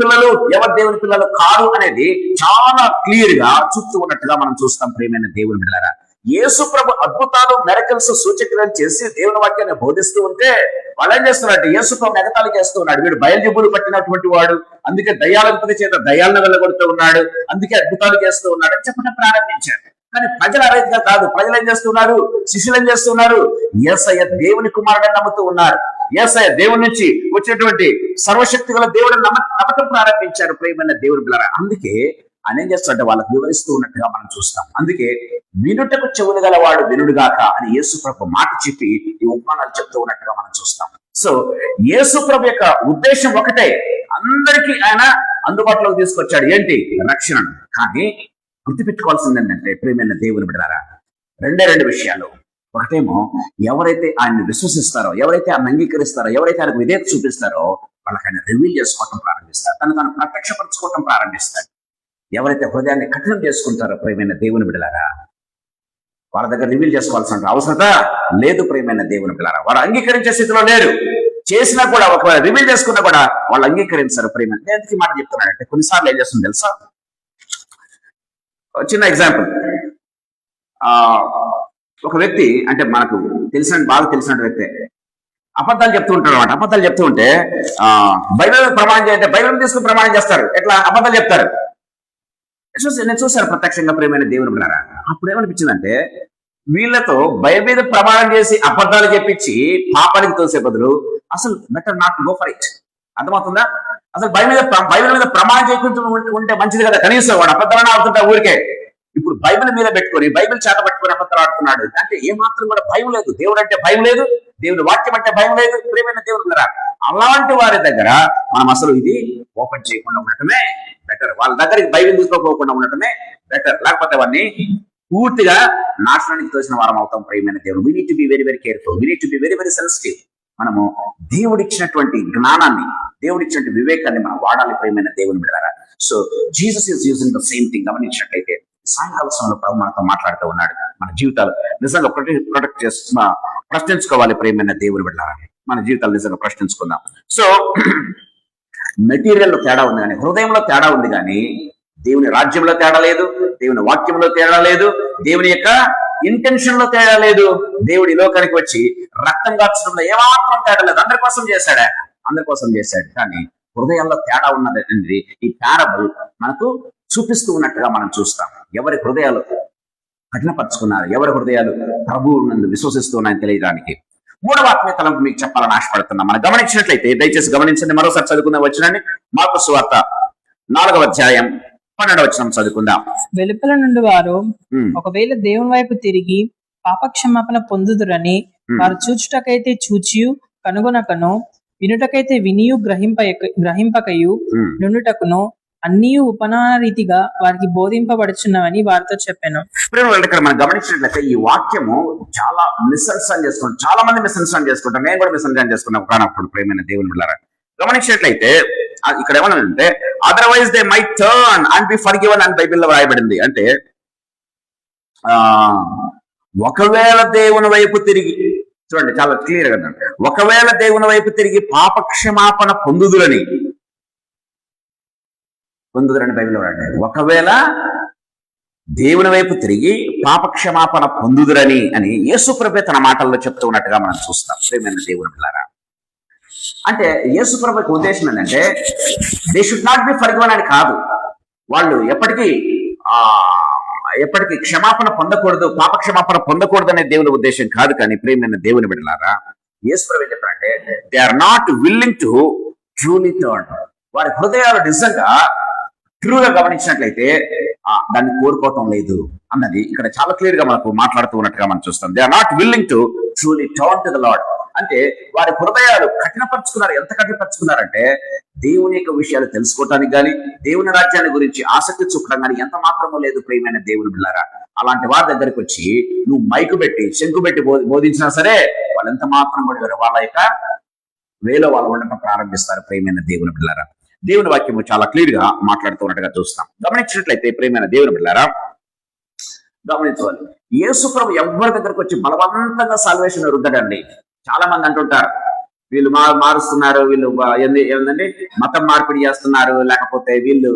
S5: పిల్లలు కాదు అనేది చాలా క్లియర్ గా చూస్తూ ఉన్నట్టుగా మనం చూస్తాం ప్రియమైన దేవుని బిడ్డలారా. యేసు ప్రభు అద్భుతాలు, మిరకల్స్, సూచక్రియలు చేసి దేవుని వాక్యాన్ని బోధిస్తూ ఉంటే వాళ్ళు ఏం చేస్తున్నారంటే యేసు ప్రభు ఎగతాళి చేస్తూ ఉన్నాడు. వీడు బయలుజెబులు పట్టినటువంటి వాడు, అందుకే దయ్యాలధిపతి చేత దయ్యాలను వెళ్ళగొడుతూ ఉన్నాడు, అందుకే అద్భుతాలు చేస్తూ ఉన్నాడు అని చెప్పడం ప్రారంభించారు. కానీ ప్రజలు అరైతుగా కాదు. ప్రజలు ఏం చేస్తున్నారు? శిష్యులు ఏం చేస్తున్నారు? యేసయ్య దేవుని కుమారుడని నమ్ముతూ ఉన్నారు. యేసయ్య దేవుని నుంచి వచ్చినటువంటి సర్వశక్తి గల దేవుడిని నమ్మటం ప్రారంభించారు ప్రియమైన దేవుని బిడ్డలారా. అందుకే ఆయన ఏం చేస్తాడంటే వాళ్ళకు వివరిస్తూ ఉన్నట్టుగా మనం చూస్తాం. అందుకే వినుటకు చెవులు గలవాడు వినుడుగాక అని యేసు ప్రభు మాట చెప్పి ఈ ఉపమానాలు చెప్తూ ఉన్నట్టుగా మనం చూస్తాం. సో యేసు ప్రభు యొక్క ఉద్దేశం ఒకటే, అందరికీ ఆయన అందుబాటులోకి తీసుకొచ్చాడు. ఏంటి? రక్షణను. కానీ గుర్తుపెట్టుకోవాల్సింది ఏంటంటే ప్రియమైన దేవుని బిడ్డలారా, రెండు విషయాలు. ఒకటేమో ఎవరైతే ఆయన్ని విశ్వసిస్తారో, ఎవరైతే ఆయన అంగీకరిస్తారో, ఎవరైతే ఆయనకు విధేయత చూపిస్తారో వాళ్ళకి ఆయన రివీల్ చేసుకోవటం ప్రారంభిస్తారు, తను ప్రత్యక్షపరచుకోవటం ప్రారంభిస్తాడు. ఎవరైతే హృదయాన్ని కఠినం చేసుకుంటారో ప్రియమైన దేవుని బిడ్డలారా, వాళ్ళ దగ్గర రివీల్ చేసుకోవాల్సిన అవసరత లేదు. ప్రియమైన దేవుని బిడ్డలారా, వారు అంగీకరించే స్థితిలో లేరు. చేసినా కూడా ఒకవేళ రివీల్ చేసుకున్నా కూడా వాళ్ళు అంగీకరించారు. ప్రియమైన నేను ఎందుకు మాట చెప్తున్నానంటే కొన్నిసార్లు ఏం చేస్తుంది తెలుసా? చిన్న ఎగ్జాంపుల్. ఒక వ్యక్తి, అంటే మనకు బాగా తెలిసిన వ్యక్తి అబద్ధాలు చెప్తూ ఉంటారు అనమాట. అబద్ధాలు చెప్తూ ఉంటే బైబిల్ ప్రమాణం చేయంటే బైబిల్ తీసుకుని ప్రమాణం చేస్తారు. ఎట్లా అబద్ధాలు చెప్తారు. నేను చూశాను ప్రత్యక్షంగా ప్రియమైన దేవుని బిడ్డలారా. అప్పుడు ఏమనిపించిందంటే వీళ్ళతో బైబిల్ మీద ప్రమాణం చేసి అబద్ధాలు చెప్పించి పాపానికి తోసే బదులు అసలు better not go for it. అర్థమవుతుందా? అసలు బైబిల్ మీద ప్రమాణం చేయకుండా ఉంటే మంచిది కదా. కనీసం వాడు అబద్ధాలను ఆడుతుంటా ఊరికే. ఇప్పుడు బైబిల్ మీద పెట్టుకొని బైబిల్ చేత పట్టుకొని అబద్ధాలు ఆడుతున్నాడు అంటే ఏమాత్రం కూడా భయం లేదు. దేవుడు అంటే భయం లేదు, దేవుని వాక్యం అంటే భయం లేదు. ప్రియమైన దేవుడు ఉన్నారా, అలాంటి వారి దగ్గర మనం అసలు ఇది ఓపెన్ చేయకుండా ఉండటమే బెటర్. వాళ్ళ దగ్గరికి బైబిల్ తీసుకోకుండా ఉండటమే బెటర్. లేకపోతే అవన్నీ పూర్తిగా నాశనానికి తోసిన వారం అవుతాం. ప్రియమైన దేవుడు, we need to be very very careful, we need to be very very sensitive. మనము దేవుడిచ్చినటువంటి జ్ఞానాన్ని, దేవుడిచ్చినటువంటి వివేకాన్ని మనం వాడాలి. ప్రియమైన దేవుని బిడ్డలారా, so Jesus is using the same thing. గమనించినట్లయితే సాయంకాల సమయంలో ప్రభు మనతో మాట్లాడుతూ ఉన్నాడు. మన జీవితాలు నిజంగా ప్రశ్నించుకోవాలి. ప్రియమైన దేవుని బిడ్డలారా, మన జీవితాలు నిజంగా ప్రశ్నించుకుందాం. సో మెటీరియల్లో తేడా ఉంది కానీ హృదయంలో తేడా ఉంది కానీ దేవుని రాజ్యంలో తేడా లేదు, దేవుని వాక్యంలో తేడా లేదు, దేవుని యొక్క ఇంటెన్షన్ లో తేడా లేదు. దేవుడి లోకానికి వచ్చి రక్తం కార్చడంలో ఏమాత్రం తేడా లేదు. అందరి కోసం చేశాడు. కానీ హృదయాల్లో తేడా ఉన్నది అనేది ఈ పారబుల్ మనకు చూపిస్తూ ఉన్నట్టుగా మనం చూస్తాం. ఎవరి హృదయాలు కఠినపరుచుకున్నారు, ఎవరి హృదయాలు ప్రభువు నందు విశ్వసిస్తూ ఉన్నాయని తెలియడానికి. మూడవ ఆత్మీయ తలంపు మీకు చెప్పాలని ఆశపడుతున్నాం. మనం గమనించినట్లయితే దయచేసి గమనించండి. మరోసారి చదువుకుందాం వచ్చినండి. మార్కు సువార్త 4వ అధ్యాయం 12వ వచనం చదువుకుందాం.
S6: వెలుపల నుండి వారు ఒకవేళ దేవుని వైపు తిరిగి పాపక్షమాపణ పొందుదురని వారు చూచుటకైతే చూచియు కనుగొనకను, వినుటకైతే వినియు గ్రహింపకయు నుండుటకును అన్నీ ఉపనారీతిగా వారికి బోధింపబడుచున్నవని వారితో చెప్పాను.
S5: ఇక్కడ మనం గమనించినట్లయితే ఈ వాక్యము చాలా మిస్అండర్స్టాండ్ చేసుకుంటాం. చాలా మంది మిస్అండర్స్టాండ్ చేసుకుంటాం. నేను కూడా మిస్అండర్స్టాండ్ చేసుకున్నాను కానప్పుడు. ప్రియమైన దేవుని బిడ్డలారా, గమనించినట్లయితే ఇక్కడ ఏమన్నానంటే otherwise they might turn and be forgiven అని బైబిల్లో రాయబడింది. అంటే ఒకవేళ దేవుని వైపు తిరిగి, చూడండి చాలా క్లియర్ గా, ఒకవేళ దేవుని వైపు తిరిగి పాపక్షమాపణ పొందుదురని బైబిల్లో రాయండి. ఒకవేళ దేవుని వైపు తిరిగి పాపక్షమాపణ పొందుదురని అని యేసు ప్రభు తన మాటల్లో చెప్తూ ఉన్నట్టుగా మనం చూస్తాం. ప్రియమైన దేవుని బిడ్డలారా, అంటే యేసు ప్రభుకి ఉద్దేశం ఏంటంటే they should not be forgiven అని కాదు. వాళ్ళు ఎప్పటికీ క్షమాపణ పొందకూడదు, పాపక్షమాపణ పొందకూడదు అనే దేవుని ఉద్దేశం కాదు. కానీ ప్రియమైన దేవుని బిడ్డలారా, యేసు ప్రభు ఏం చెప్పారంటే they are not willing to truly turn. వారి హృదయాలు నిజంగా ట్రూగా గమనించినట్లయితే దాన్ని కోరుకోవటం లేదు అన్నది ఇక్కడ చాలా క్లియర్ గా మనకు మాట్లాడుతూ ఉన్నట్టుగా మనం చూస్తాం. They are not willing to truly turn to the Lord. అంటే వారి హృదయాలు కఠినపరుచుకున్నారు. ఎంత కఠినపరుచుకున్నారంటే దేవుని యొక్క విషయాలు తెలుసుకోవటానికి కానీ దేవుని రాజ్యాన్ని గురించి ఆసక్తి చూపడం కానీ ఎంత మాత్రమూ లేదు. ప్రియమైన దేవుని బిడ్డలారా, అలాంటి వారి దగ్గరికి వచ్చి నువ్వు మైకు పెట్టి శంకు పెట్టి బోధించినా సరే వాళ్ళు ఎంత మాత్రం కూడా వాళ్ళ యొక్క వేలో వాళ్ళు ఉండటం ప్రారంభిస్తారు. ప్రియమైన దేవుని బిడ్డలారా, దేవుని వాక్యము చాలా క్లియర్ గా మాట్లాడుతున్నట్టుగా చూస్తాం. గమనించినట్లయితే ప్రియమైన దేవుని బిడ్డలారా, గమనించవాలి, యేసు ప్రభు ఎవరి దగ్గరకు వచ్చి బలవంతంగా సాల్వేషన్ రుద్దడండి. చాలా మంది అంటుంటారు వీళ్ళు మారుస్తున్నారు, వీళ్ళు ఏంటంటే మతం మార్పిడి చేస్తున్నారు, లేకపోతే వీళ్ళు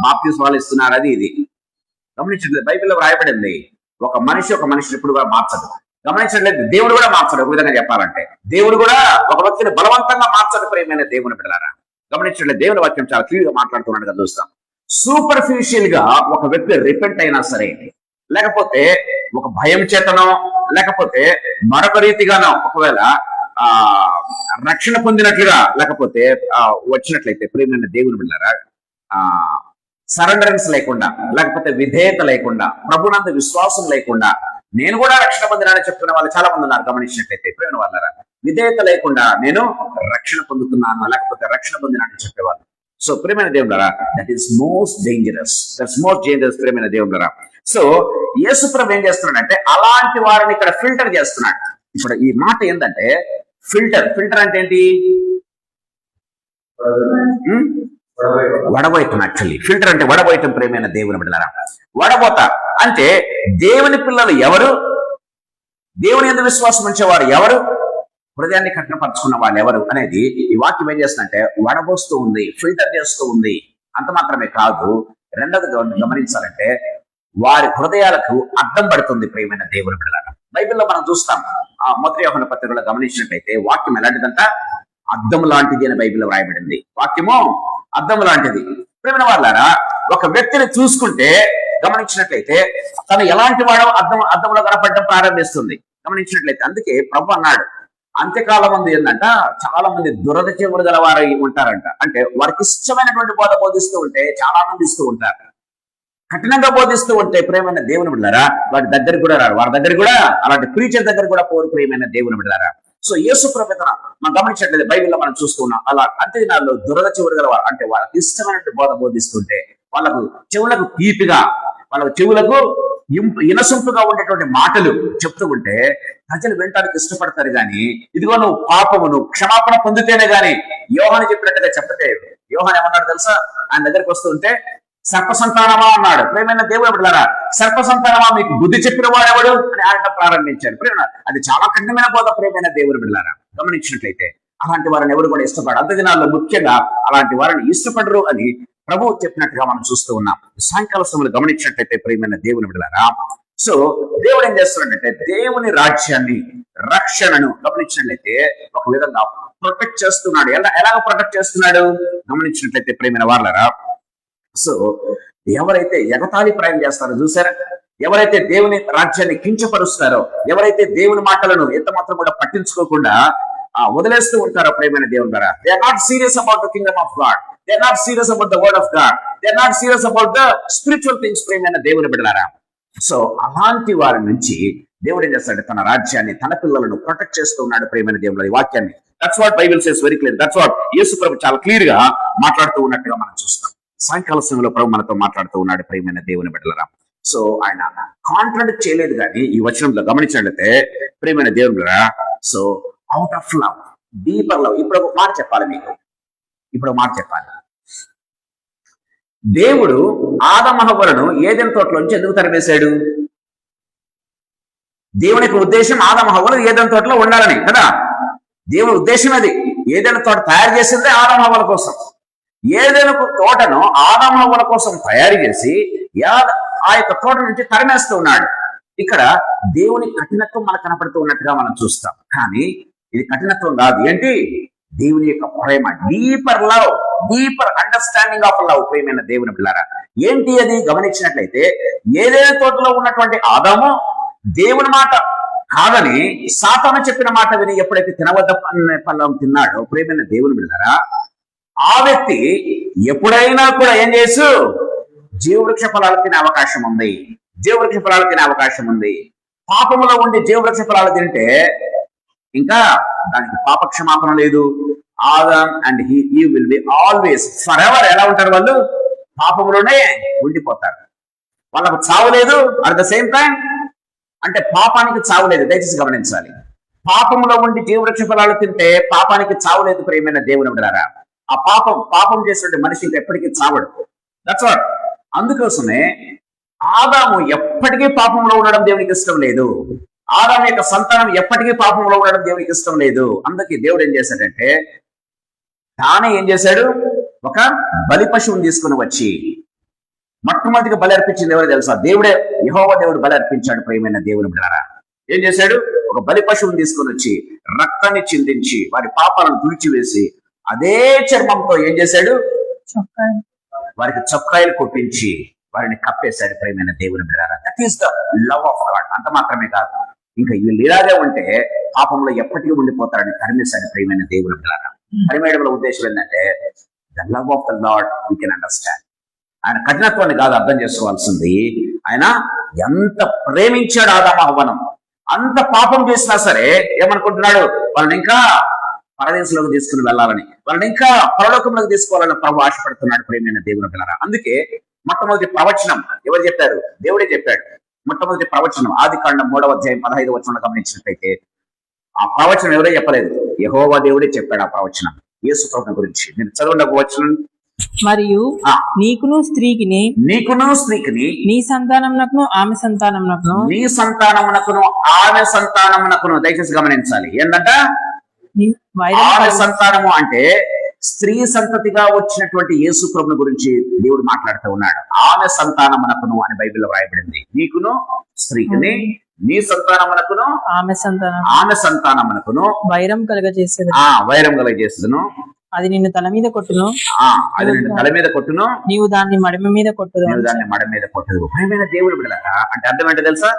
S5: బాప్తిస్మాలు ఇస్తున్నారు, అది ఇది. గమనించట్లేదు, బైబిల్లో రాయబడింది ఒక మనిషి ఎప్పుడు కూడా మార్చదు. గమనించట్లేదు, దేవుడు కూడా మార్చడు. ఒక విధంగా చెప్పాలంటే దేవుడు కూడా ఒక వ్యక్తిని బలవంతంగా మార్చడు. ప్రియమైన దేవుని బిడ్డలారా, గమనించట్లేదు, దేవుని వాక్యం చాలా క్లియర్ గా మాట్లాడుతున్నట్టుగా చూస్తాం. సూపర్ఫిషియల్ గా ఒక వ్యక్తి రిపెంట్ అయినా సరే, లేకపోతే ఒక భయం చేతనో, లేకపోతే మరొక రీతిగానో ఒకవేళ రక్షణ పొందినట్లుగా లేకపోతే వచ్చినట్లయితే ప్రియమైన దేవుని బిడ్డలారా, సరెండరెన్స్ లేకుండా, లేకపోతే విధేయత లేకుండా, ప్రభునందు విశ్వాసం లేకుండా నేను కూడా రక్షణ పొందినానని చెప్తున్న వాళ్ళు చాలా మంది ఉన్నారు. గమనించినట్లయితే ప్రేమ వాళ్ళరా, విధేయత లేకుండా నేను రక్షణ పొందుతున్నాను లేకపోతే రక్షణ పొందినానని చెప్పేవాళ్ళు. సో ప్రేమైన దేవుడారా, దట్ ఈస్ మోస్ట్ డేంజరస్. ప్రేమైన దేవుడారా. సో యేసుప్రభు ఏం చేస్తున్నాడంటే అలాంటి వారిని ఇక్కడ ఫిల్టర్ చేస్తున్నాడు. ఇప్పుడు ఈ మాట ఏంటంటే ఫిల్టర్ అంటే ఏంటి? వడబోయటం. యాక్చువల్లీ ఫిల్టర్ అంటే వడబోయటం. ప్రేమైన దేవుని బిడ్డలారా, వడబోత అంటే దేవుని పిల్లలు ఎవరు, దేవుని యందు విశ్వాసం ఉంచేవారు ఎవరు, హృదయాన్ని కఠినపరుచుకున్న వాళ్ళు ఎవరు అనేది ఈ వాక్యం ఏం చేస్తుందంటే వడబోస్తూ ఉంది, ఫిల్టర్ చేస్తూ ఉంది. అంత మాత్రమే కాదు, రెండవది గమనించాలంటే వారి హృదయాలకు అద్దం పడుతుంది. ప్రియమైన దేవుని బిడ్డలారా, బైబిల్లో మనం చూస్తాం. ఆ మొదటి యోహాను పత్రికలో గమనించినట్లయితే వాక్యం ఎలాంటిదంట? అద్దం లాంటిది అని బైబిల్లో రాయబడింది. వాక్యము అద్దం లాంటిది. ప్రియమైన వాళ్ళారా, ఒక వ్యక్తిని చూసుకుంటే గమనించినట్లయితే తను ఎలాంటి వాడో అద్దంలో కనపడడం ప్రారంభిస్తుంది. గమనించినట్లయితే అందుకే ప్రభు అన్నాడు, అంత్యకాలం మంది ఏంటంట చాలా మంది దురద చెవులు గల వారు ఉంటారంట. అంటే వారికి ఇష్టమైనటువంటి బోధ బోధిస్తూ ఉంటే చాలా మంది ఇస్తూ ఉంటారు. కఠినంగా బోధిస్తూ ఉంటే ప్రేమైన దేవుని బిడ్డలారా వారి దగ్గర కూడా రారు. వారి దగ్గర కూడా అలాంటి ప్రీచర్ దగ్గర కూడా పోరు. ప్రియమైన దేవుని బిడ్డలారా, సో యేసు ప్రభుత్వ మనం గమనించినట్లయితే బైబిల్లో మనం చూస్తున్నాం. అలా అంత్యదినాల్లో దురద చెవులు గల వారు అంటే వాళ్ళకి ఇష్టమైనటువంటి బోధ బోధిస్తుంటే వాళ్ళకు చెవులకు తీపిగా, వాళ్ళకు చెవులకు ఇనసొంపుగా ఉండేటువంటి మాటలు చెప్తూ ఉంటే ప్రజలు వినటానికి ఇష్టపడతారు. గాని ఇదిగో నువ్వు పాపము, నువ్వు క్షమాపణ పొందితేనే గాని, యోహాను చెప్పినట్టుగా చెప్పతే, యోహాను ఏమన్నాడు తెలుసా? ఆయన దగ్గరికి వస్తూ ఉంటే సర్పసంతానమా అన్నాడు. ప్రేమైన దేవుడు బిడ్డలారా, సర్పసంతానమా మీకు బుద్ధి చెప్పిన వాడెవడు అని ఆడటం ప్రారంభించారు. ప్రేమ అది చాలా కఠినమైన బోధ. ప్రేమైన దేవుడు బిడ్డలారా, గమనించినట్లయితే అలాంటి వారిని ఎవరు కూడా ఇష్టపడరు. అంత దినాల్లో ముఖ్యంగా అలాంటి వారిని ఇష్టపడరు అని ప్రభువు చెప్పినట్టుగా మనం చూస్తూ ఉన్నాం. సాయంకాల సమయంలో గమనించినట్లయితే ప్రియమైన దేవుని బిడ్డలారా, సో దేవుడు ఏం చేస్తున్నాడంటే దేవుని రాజ్యాన్ని, రక్షణను గమనించినట్లయితే ఒక విధంగా ప్రొటెక్ట్ చేస్తున్నాడు. ఎలాగ ప్రొటెక్ట్ చేస్తున్నాడు గమనించినట్లయితే ప్రియమైన వాళ్ళారా, సో ఎవరైతే ఎగతాళి ప్రయాణం చేస్తారో చూసారా, ఎవరైతే దేవుని రాజ్యాన్ని కించపరుస్తారో, ఎవరైతే దేవుని మాటలను ఎంత మాత్రం కూడా పట్టించుకోకుండా వదిలేస్తూ ఉంటారో ప్రియమైన దేవుని ద్వారా, they are not serious about the kingdom of God, they are not serious about the word of God, they are not serious about the spiritual things. ప్రియమైన దేవుని బిడ్డలారా, సో అలాంటి వారి నుంచి దేవుడు ఏం చేస్తాడు? తన రాజ్యాన్ని, తన పిల్లలను ప్రొటెక్ట్ చేస్తూ ఉన్నాడు. ప్రియమైన దేవుని వాక్యాన్ని, that's what Bible says very clear. That's what యేసు ప్రభు చాలా క్లియర్ గా మాట్లాడుతూ ఉన్నట్టుగా మనం చూస్తాం. సాయంకాల సమయంలో ప్రభు మనతో మాట్లాడుతూ ఉన్నాడు. ప్రియమైన దేవుని బిడ్డలారా, సో ఆయన కాంట్రాడిక్ట్ చేయలేదు. కానీ ఈ వచనంలో గమనించినట్లయితే ప్రియమైన దేవుని బిడ్డలారా, so out of love, deeper love. ఇప్పుడు ఒక మాట చెప్పాలి మీకు, దేవుడు ఆదమ హవ్వలను ఏదెన్ తోటలోంచి ఎందుకు తరిమేశాడు? దేవుని యొక్క ఉద్దేశం ఆదమ హవ్వలు ఏదెన్ తోటలో ఉండాలని కదా. దేవుని ఉద్దేశం అది. ఏదైనా తోట తయారు చేసిందే ఆదమ హవ్వల కోసం. ఏదైనా తోటను ఆదమ హవ్వల కోసం తయారు చేసి ఆ యొక్క తోట నుంచి తరిమేస్తూ ఉన్నాడు. ఇక్కడ దేవుని కఠినత్వం మనకు కనపడుతూ ఉన్నట్టుగా మనం చూస్తాం. కానీ ఇది కఠినత్వం కాదు. ఏంటి? దేవుని యొక్క ప్రేమ, deeper love, deeper understanding of love. ప్రేమైన దేవుని పిల్లారా, ఏంటి అది గమనించినట్లయితే ఏదైనా తోటలో ఉన్నటువంటి ఆదాము దేవుని మాట కాదని సాతాను చెప్పిన మాట విని ఎప్పుడైతే తినవద్ద ఫలం తిన్నాడో ప్రేమైన దేవుని పిల్లారా, ఆ వ్యక్తి ఎప్పుడైనా కూడా ఏం చేసు జీవవృక్ష ఫలాలు తినే అవకాశం ఉంది. జీవవృక్ష ఫలాలు తినే అవకాశం ఉంది. పాపములో ఉండి జీవవృక్ష ఫలాలు తింటే ఇంకా దానికి పాప క్షమాపణ లేదు. Adam and he will be always for ever ఎలా ఉంటారు? వాళ్ళు పాపములోనే ఉండిపోతారు. వాళ్ళకు చావు లేదు. అట్ ద సేమ్ టైం అంటే పాపానికి చావు లేదు. దయచేసి గమనించాలి. పాపములో ఉండి జీవవృక్ష ఫలాలు తింటే పాపానికి చావు లేదు. ప్రియమైన దేవుని బిడ్డలారా, ఆ పాపం చేసినటువంటి మనిషి ఇంకా ఎప్పటికీ చావడు. That's what. అందుకోసమే ఆదాము ఎప్పటికీ పాపంలో ఉండడం దేవునికి ఇష్టం లేదు. ఆదాము యొక్క సంతానం ఎప్పటికీ పాపంలో ఉండడం దేవునికి ఇష్టం లేదు. అందుకే దేవుడు ఏం చేశాడంటే తానే ఏం చేశాడు? ఒక బలి పశువుని తీసుకుని వచ్చి మొట్టమొదటిగా బలి అర్పించింది ఎవరు తెలుసా? దేవుడే, యెహోవా దేవుడు బలి అర్పించాడు. ప్రియమైన దేవుని బిడ్డలారా, ఏం చేశాడు? ఒక బలి పశువుని తీసుకుని వచ్చి రక్తాన్ని చిందించి వారి పాపాలను తుడిచివేసి అదే చర్మంతో ఏం చేశాడు? వారికి చొక్కాయలు కొట్టించి వారిని కప్పేశాడు. ప్రియమైన దేవుని బిడ్డలారా, that is the love of God. అంత మాత్రమే కాదు, ఇంకా వీళ్ళు ఇలాగే ఉంటే పాపంలో ఎప్పటికీ ఉండిపోతారని తరిమేశాడు. ప్రియమైన దేవుని బిడ్డలారా, తరిమేయడంలో ఉద్దేశం ఏంటంటే the love of the lord we can understand. ఆయన కఠినత్వాన్ని కాదు అర్థం చేసుకోవాల్సింది, ఆయన ఎంత ప్రేమించాడు ఆదాము హవ్వను. అంత పాపం చేసినా సరే ఏమనుకుంటున్నాడు, వాళ్ళని ఇంకా పరదేశంలోకి తీసుకుని వెళ్ళాలని, వాళ్ళని ఇంకా పరలోకంలోకి తీసుకోవాలని ప్రభు ఆశపడుతున్నాడు ప్రేమైన దేవుని పిల్లరా. అందుకే మొట్టమొదటి ప్రవచనం ఎవరు చెప్పారు? దేవుడే చెప్పాడు. మొట్టమొదటి ప్రవచనం ఆదికాండం 3వ అధ్యాయం 15వ వచనం గమనించినట్లయితే ఆ ప్రవచనం ఎవరే చెప్పలేదు, యెహోవా దేవుడే చెప్పాడు ఆ ప్రవచనం యేసు ప్రభువుని గురించి. నేను చదవండి ఒక వచనం.
S6: మరియు నీకును స్త్రీకిని
S5: నీ
S6: సంతానమునకును ఆమె
S5: సంతానమునకును దయచేసి గమనించాలి. ఏంటంట ఆమె సంతానము అంటే స్త్రీ సంతతిగా వచ్చినటువంటి యేసు ప్రభుని గురించి దేవుడు మాట్లాడుతూ ఉన్నాడు. ఆమె సంతానమునకును అని బైబిల్లో రాయబడింది. నీకును స్త్రీకిని నీ సంతానమునకును ఆమె సంతానమునకును
S6: వైరం కలగజేసేది
S5: అది నిన్ను తల మీద కొట్టును
S6: నీవు దాన్ని మడమ మీద కొట్టుదు.
S5: ప్రియమైన దేవుడు బిడ్డలారా, అంటే అర్థం ఏంటో తెలుసా?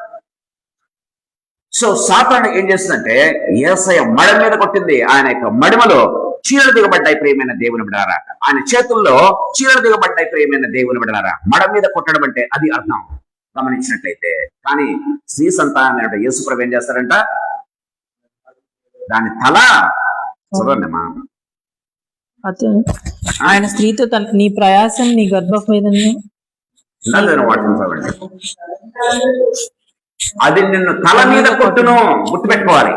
S5: సో సాతాను ఏం చేస్తుందంటే యేసయ్య మడ మీద కొట్టింది. ఆయన యొక్క మడిమలో చీరలు దిగబడ్డాయి ప్రియమైన దేవుని బిడ్డలారా. ఆయన చేతుల్లో చీరలు దిగబడ్డాయి ప్రియమైన దేవుని బిడ్డలారా. మడ మీద కొట్టడం అంటే అది అర్థం గమనించినట్లయితే. కానీ స్త్రీ సంతానమైన యేసు ప్రభు ఏం చేస్తారంట, దాని తల చూడండిమా,
S6: ఆయన స్త్రీతో నీ ప్రయాసం నీ గర్భవేదన
S5: అది నిన్ను తల మీద కొట్టును. గుర్తుపెట్టుకోవాలి,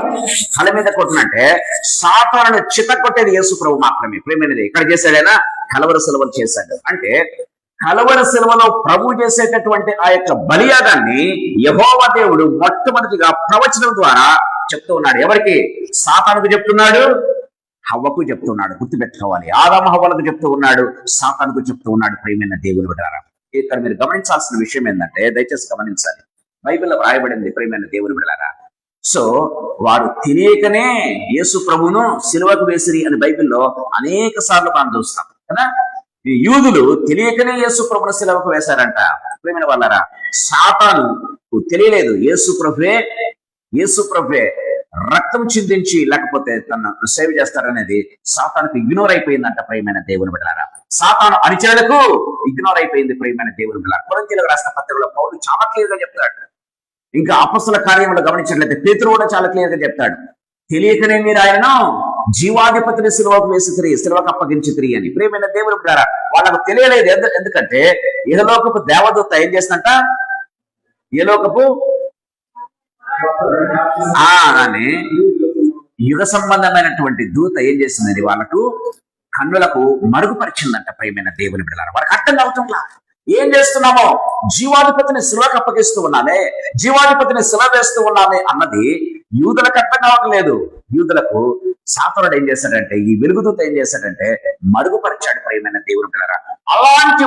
S5: తల మీద కొట్టునంటే సాతానును చిత కొట్టేది యేసు ప్రభు మాత్రమే. ప్రేమైనది ఇక్కడ చేశాడైనా కలవర సెలవులు చేశాడు. అంటే కలవర సెలవులో ప్రభు చేసేటటువంటి ఆ యొక్క బలియాగాన్ని యెహోవా దేవుడు మొట్టమొదటిగా ప్రవచనం ద్వారా చెప్తూ ఉన్నాడు. ఎవరికి? సాతానుకు చెప్తున్నాడు, హవ్వకు చెప్తున్నాడు. గుర్తుపెట్టుకోవాలి, ఆదాము హవ్వలకు చెప్తూ ఉన్నాడు, సాతానుకు చెప్తూ ఉన్నాడు. ప్రియమైన దేవుని బిడ్డలారా, ఇక్కడ మీరు గమనించాల్సిన విషయం ఏంటంటే, దయచేసి గమనించాలి, బైబిల్లో రాయబడింది ప్రియమైన దేవుని బిడ్డలారా. సో వారు తెలియకనే యేసు ప్రభువును సిలువకు వేసిరి అని బైబిల్లో అనేక సార్లు మనం చూస్తాం కదా. ఈ యూదులు తెలియకనే యేసు ప్రభువును సిలువకు వేశారంట. ప్రియమైన వాళ్ళారా, సాతాను తెలియలేదు యేసు ప్రభువే రక్తం చిందించి లేకపోతే తను సేవ చేస్తారనేది సాతానుకు ఇగ్నోర్ అయిపోయిందంట. ప్రియమైన దేవుని బిడ్డలారా, సాతాను అనుచరులకు ఇగ్నోర్ అయిపోయింది ప్రియమైన దేవుని బిడ్డలారా. కొరింథీయులకు రాసిన పత్రికలో పౌలు చాలా క్లియర్ గా చెప్తాడు. ఇంకా అపొస్తల కార్యములు గమనించినట్లయితే పేతురు కూడా చాలా క్లియర్ గా చెప్తాడు, తెలియకనే మీరు ఆయనను జీవాధిపతిని సిలువకు వేసి సిలువకు అప్పగించితిరి అని. ప్రియమైన దేవుని బిడ్డలారా, వాళ్ళకు తెలియలేదు. ఎందుకంటే ఇహలోకపు దేవదూత ఏం చేస్తుందంట, ఇహలోకపు అని యుగ సంబంధమైనటువంటి దూత ఏం చేసిందని వాళ్ళకు కన్నులకు మరుగుపరిచిందంట. ప్రియమైన దేవుని బిడ్డలారా, వారికి అర్థం అవుతుందా ఏం చేస్తున్నామో? జీవాధిపతిని శిలకు అప్పగిస్తూ ఉన్నామే, జీవాధిపతిని శిల వేస్తూ ఉన్నామే అన్నది యూదులకు అర్థం కావట్లేదు. యూదులకు సాతానుడు ఏం చేశాడంటే, ఈ వెలుగుదూత ఏం చేశాడంటే మరుగుపరిచాడు. ప్రియమైన దేవుని బిడ్డలారా, అలాంటి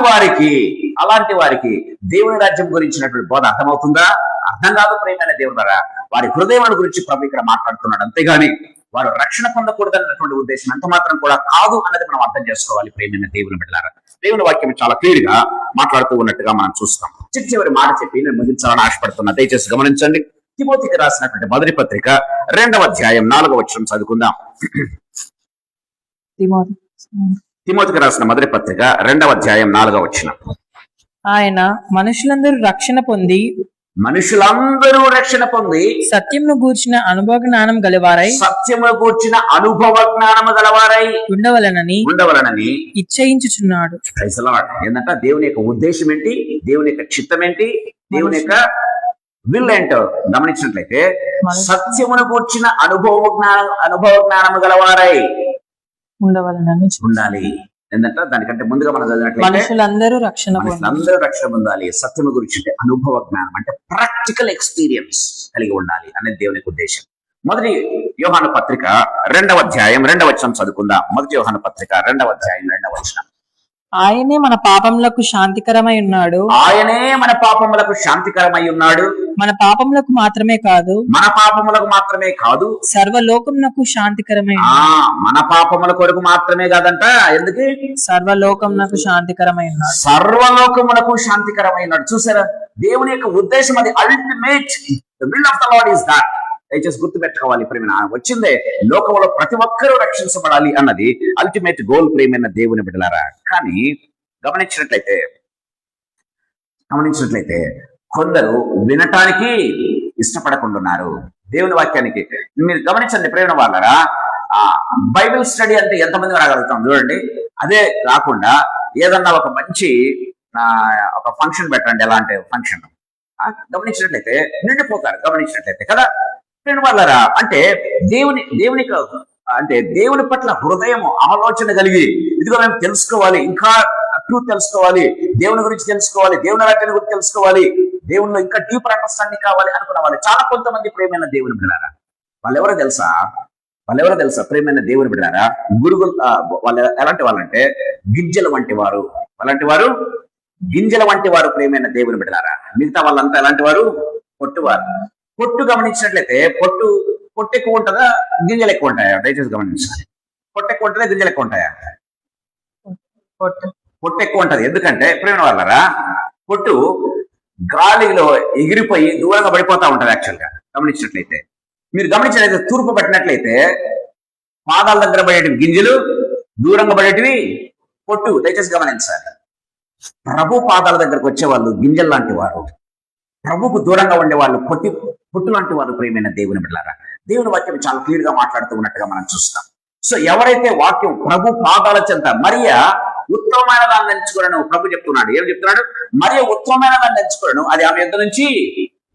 S5: వారికి దేవుని రాజ్యం గురించినటువంటి బోధ అర్థమవుతుందా? అర్థం కాదు. ప్రియమైన దేవుని బిడ్డలారా, వారి హృదయముల గురించి ప్రభు ఇక్కడ మాట్లాడుతున్నాడు. అంతేగాని వారు రక్షణ పొందకూడదన్నటువంటి ఉద్దేశం ఎంత మాత్రం కూడా కాదు అన్నది మనం అర్థం చేసుకోవాలి. ప్రియమైన దేవుని బిడ్డలారా, దేవుని వాక్యం చాలా క్లియర్ గా మాట్లాడుతూ ఉన్నట్టుగా మనం చూస్తాం. చివరి మాట చెప్పి నేను ముగించాలని ఆశపడుతున్నా. దయచేసి గమనించండి. తిమోతికి రాసినటువంటి మొదటి పత్రిక 2వ అధ్యాయం 4వ వచనం చదువుకుందాం. తిమోతికి రాసిన మొదటి పత్రిక 2వ అధ్యాయం 4వ వచనం.
S6: ఆయన మనుషులందరూ రక్షణ పొంది సత్యమును గూర్చిన అనుభవ జ్ఞానం గలవారై ఉండవలనని ఇచ్చయించుచున్నాడు.
S5: ఏంటంట దేవుని యొక్క ఉద్దేశం ఏంటి, దేవుని యొక్క చిత్తం ఏంటి, దేవుని యొక్క విల్ ఏంటో గమనించినట్లయితే సత్యమును గూర్చిన అనుభవ జ్ఞానము గలవారై ఉండాలి. ఏంటంటే దానికంటే ముందుగా మనం చదివినట్లయితే
S6: మనుషులందరూ రక్షణ
S5: పొందాలి. సత్యము గురించి అనుభవ జ్ఞానం అంటే ప్రాక్టికల్ ఎక్స్పీరియన్స్ కలిగి ఉండాలి అనేది దేవుని ఉద్దేశం. మొదటి యోహాను పత్రిక 2వ అధ్యాయం 2వ వచనం చదువుకుందాం. మొదటి యోహాను పత్రిక 2వ అధ్యాయం 2వ వచనం.
S6: ఆయనే మన పాపములకు శాంతికరమై ఉన్నాడు. మన పాపములకు మాత్రమే కాదు సర్వలోకమునకు శాంతికరమై
S5: మన పాపముల కొరకు మాత్రమే కాదంట, ఎందుకు
S6: సర్వలోకమునకు శాంతికరమై ఉన్నాడు.
S5: సర్వలోకమునకు శాంతికరమై ఉన్నాడు. చూసారా, దేవుని యొక్క ఉద్దేశం అది. Ultimate will of the lord is that. దయచేసి గుర్తుపెట్టుకోవాలి. ప్రేమ వచ్చిందే లోకంలో ప్రతి ఒక్కరూ రక్షించబడాలి అన్నది అల్టిమేట్ గోల్ ప్రేమైన దేవుని బిడ్డలారా. కానీ గమనించినట్లయితే కొందరు వినటానికి ఇష్టపడకుంటున్నారు. దేవుని వాక్యానికి మీరు గమనించండి ప్రేమ వాళ్ళరా, బైబిల్ స్టడీ అంటే ఎంతమంది రాగలుగుతాం చూడండి. అదే కాకుండా ఏదన్నా ఒక మంచి ఒక ఫంక్షన్ పెట్టండి, ఎలాంటి ఫంక్షన్ గమనించినట్లయితే నిండిపోతారు. గమనించినట్లయితే కదా ప్రేమ వాళ్ళరా, అంటే దేవునికి అంటే దేవుని పట్ల హృదయం ఆలోచన కలిగి ఇదిగో మేము తెలుసుకోవాలి, ఇంకా ట్రూత్ తెలుసుకోవాలి, దేవుని గురించి తెలుసుకోవాలి, దేవుని రాజ్యాన్ని గురించి తెలుసుకోవాలి, దేవునిలో ఇంకా డీపర్ అండర్స్టాండింగ్ కావాలి అనుకున్న వాళ్ళు చాలా కొంతమంది ప్రేమైన దేవుని బిడ్డలారా. వాళ్ళెవరో తెలుసా ప్రేమైన దేవుని బిడ్డలారా? గురుగులు వాళ్ళు ఎలాంటి వాళ్ళంటే గింజల వంటి వారు. అలాంటి వారు గింజల వంటి వారు ప్రేమైన దేవుని బిడ్డలారా. మిగతా వాళ్ళంతా ఎలాంటి వారు? పొట్టువారు. పొట్టు గమనించినట్లయితే పొట్టు ఎక్కువ ఉంటుందా, గింజలు ఎక్కువ ఉంటాయా? దయచేసి గమనించాలి. పొట్టు ఎక్కువ ఉంటుందా, గింజలు ఎక్కువ ఉంటాయా? పొట్టు ఎక్కువ ఉంటది. ఎందుకంటే ప్రేమ వాళ్ళరా, పొట్టు గాలిలో ఎగిరిపోయి దూరంగా పడిపోతా ఉంటది. యాక్చువల్ గా గమనించినట్లయితే, మీరు గమనించినట్లయితే తూర్పు పట్టినట్లయితే పాదాల దగ్గర పడేటివి గింజలు, దూరంగా పడేటివి పొట్టు. దయచేసి గమనించాలి. ప్రభు పాదాల దగ్గరకు వచ్చే వాళ్ళు గింజలు లాంటి వారు, ప్రభుకు దూరంగా ఉండే వాళ్ళు పొట్టు లాంటి వారు ప్రేమైన దేవుని బిడ్డలారా. దేవుని వాక్యం చాలా క్లియర్ గా మాట్లాడుతూ ఉన్నట్టుగా మనం చూస్తాం. సో ఎవరైతే వాక్యం ప్రభు పాదాల చెంత మరియా ఉత్తమమైన దాన్ని ఎంచుకోరను ప్రభు చెప్తున్నాడు. ఏం చెప్తున్నాడు? మరియా ఉత్తమమైన దాన్ని ఎంచుకోరను, అది ఆమె యొద్ద నుంచి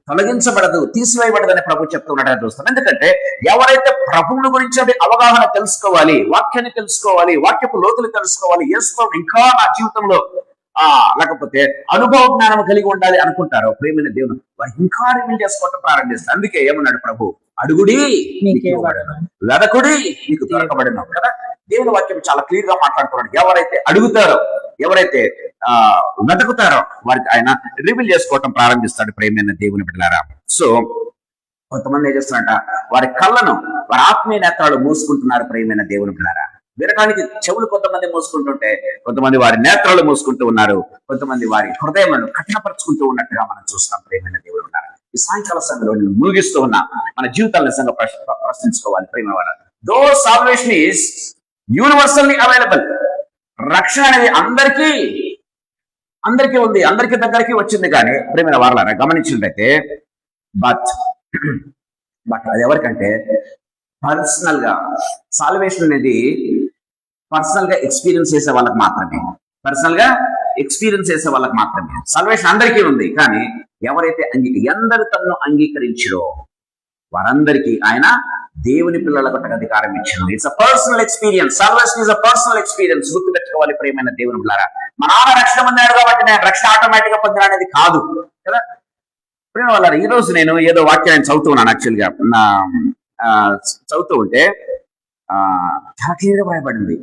S5: తొలగించబడదు, తీసివేయబడదని ప్రభు చెప్తున్నట్టుగా చూస్తాం. ఎందుకంటే ఎవరైతే ప్రభువుని గురించి అవగాహన తెలుసుకోవాలి, వాక్యాన్ని తెలుసుకోవాలి, వాక్యపు లోతులు తెలుసుకోవాలి, యేసుతో ఇంకా నా జీవితంలో లేకపోతే అనుభవ జ్ఞానం కలిగి ఉండాలి అనుకుంటారో ప్రేమైన దేవుని వారు ఇంకా రివీల్ చేసుకోవటం ప్రారంభిస్తారు. అందుకే ఏమన్నాడు ప్రభు? అడుగుడి మీకు ఇవ్వబడును, వెదకుడి మీకు దొరకబడును కదా. దేవుని వాక్యం చాలా క్లియర్ గా మాట్లాడుతున్నాడు. ఎవరైతే అడుగుతారో, ఎవరైతే వెతుకుతారో వారికి ఆయన రివీల్ చేసుకోవటం ప్రారంభిస్తాడు ప్రేమైన దేవుని బిడ్డలారా. సో కొంతమంది ఏం చేస్తారంట, వారి కళ్ళను, వారి ఆత్మీయ నేత్రాలు మూసుకుంటున్నారు ప్రేమైన దేవుని బిడ్డలారా. వినటానికి చెవులు కొంతమంది మూసుకుంటుంటే, కొంతమంది వారి నేత్రాలు మూసుకుంటూ ఉన్నారు, కొంతమంది వారి హృదయములను కఠినపరుచుకుంటూ ఉన్నట్టుగా మనం చూస్తాం ప్రేమైన దేవుడు ఉన్నారు. ఈ సాయంకాల సమయంలో నేను ముగిస్తూ ఉన్నా మన జీవితాలను నిజంగా ప్రశ్నించుకోవాలి ప్రేమ వాళ్ళ. దో సాల్వేషన్ ఈస్ యూనివర్సల్లీ అవైలబుల్. రక్షణ అనేది అందరికీ ఉంది, అందరికీ దగ్గరికి వచ్చింది. కానీ ప్రేమైన వాళ్ళ గమనించినట్లయితే బట్ అది ఎవరికంటే పర్సనల్ గా సాల్వేషన్ అనేది పర్సనల్ గా ఎక్స్పీరియన్స్ చేసే వాళ్ళకి మాత్రమే. సాల్వేషన్ అందరికీ ఉంది, కానీ ఎవరైతే ఎందరు తనను అంగీకరించారో వారందరికీ ఆయన దేవుని పిల్లలకు అధికారం ఇచ్చారు. It's a personal experience. Salvation is a personal experience. గుర్తుపెట్టుకోవాలి ప్రేమైన దేవుని పిల్లరా. మా నాన్న రక్షణ పొందాడు కాబట్టి నేను రక్షణ ఆటోమేటిక్ గా పొందిన అనేది కాదు కదా ప్రేమ వాళ్ళ. ఈ రోజు నేను ఏదో వాక్యాన్ని చదువుతూ ఉన్నాను. యాక్చువల్ గా చదువుతూ ఉంటే చాలా క్లియర్గా రాయబడింది,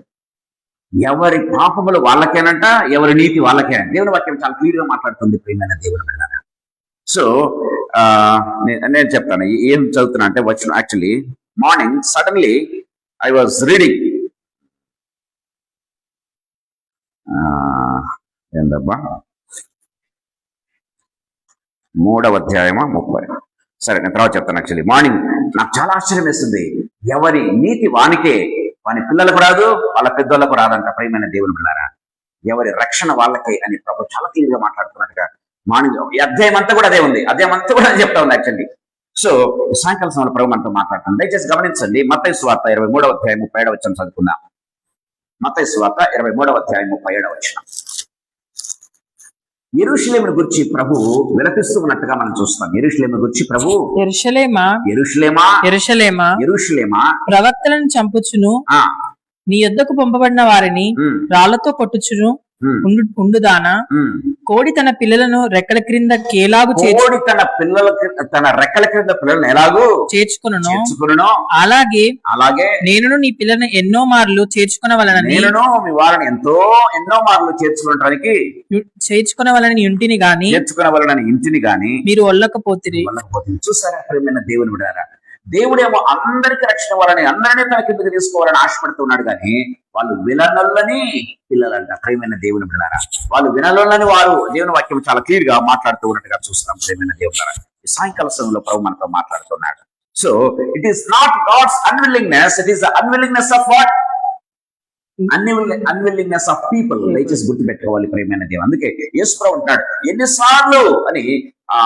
S5: ఎవరి పాపములు వాళ్ళకేనంట, ఎవరి నీతి వాళ్ళకేనంట. దేవుని వాక్యం చాలా క్లియర్ గా మాట్లాడుతుంది ప్రియమైన దేవుని బిడ్డలారా. సో నేను చెప్తాను ఏం చదువుతున్నా అంటే, వచ్చిన actually morning suddenly I was reading ఏందబ్బా 3వ అధ్యాయమా 30. సరే నేను తర్వాత చెప్తాను. యాక్చువల్లీ మార్నింగ్ నాకు చాలా ఆశ్చర్యం వేస్తుంది. ఎవరి నీతి వానికే, వాని పిల్లలకు రాదు, వాళ్ళ పెద్దోళ్ళకు రాదంట ప్రియమైన దేవుని పిల్లారా. ఎవరి రక్షణ వాళ్ళకే అని ప్రభు చాలా క్లియర్గా మాట్లాడుతున్నట్టుగా మార్నింగ్ అధ్యాయం అంతా కూడా అదే ఉంది. అధ్యాయం అంతా కూడా చెప్తా ఉంది యాక్చువల్లీ. సో సాయంకాల సమయంలో ప్రభు మనతో మాట్లాడుతుంది. దయచేసి గమనించండి. మత్తయి సువార్త 23వ అధ్యాయం 37వ వచనం చదువుకుందాం. మత్తయి సువార్త 23వ అధ్యాయం 37వ వచనం. యెరూషలేమును గురించి ప్రభు విలపిస్తూ ఉన్నట్టుగా మనం చూస్తాం. యెరూషలేమును గురించి ప్రభు యెరూషలేమా
S6: ప్రవక్తలను చంపుచును, నీ యొద్దకు పంపబడిన వారిని రాళ్లతో కొట్టుచును ఉండుదానా, కోడి తన పిల్లలను రెక్కల క్రింద
S5: తన రెక్కల క్రింద పిల్లలను ఎలాగూ చేర్చుకును,
S6: అలాగే నేను నీ పిల్లలను ఎన్నో మార్లు చేర్చుకునవలనని
S5: మీ వారిని ఎన్నో మార్లు
S6: చేర్చుకునవలని ఇంటిని గాని మీరు వల్లకపోతిరి.
S5: చూసారా ప్రియమైన దేవుని బిడ్డలారా, దేవుడేమో అందరికీ రక్షణ వాళ్ళని, అందరినీ తన కిందకి తీసుకోవాలని ఆశపడుతున్నాడు. కానీ వాళ్ళు విననొల్లని పిల్లలంట ప్రియమైన దేవుని బిడ్డలారా. వాళ్ళు విననొల్లని వారు దేవుని వాక్యం చాలా క్లియర్ గా మాట్లాడుతూ ఉన్నట్టుగా చూస్తున్నాం ప్రియమైన దేవులారా. ఈ సాయంకాల సమయంలో ప్రభు మనతో మాట్లాడుతున్నాడు. So it is not God's unwillingness, it is the unwillingness of what unwillingness of people దయచేసి గుర్తు పెట్టుకోవాలి ప్రేమైన దేవుడు. అందుకే యేసుప్రభు అంటున్నాడు ఎన్నిసార్లు అని ఆ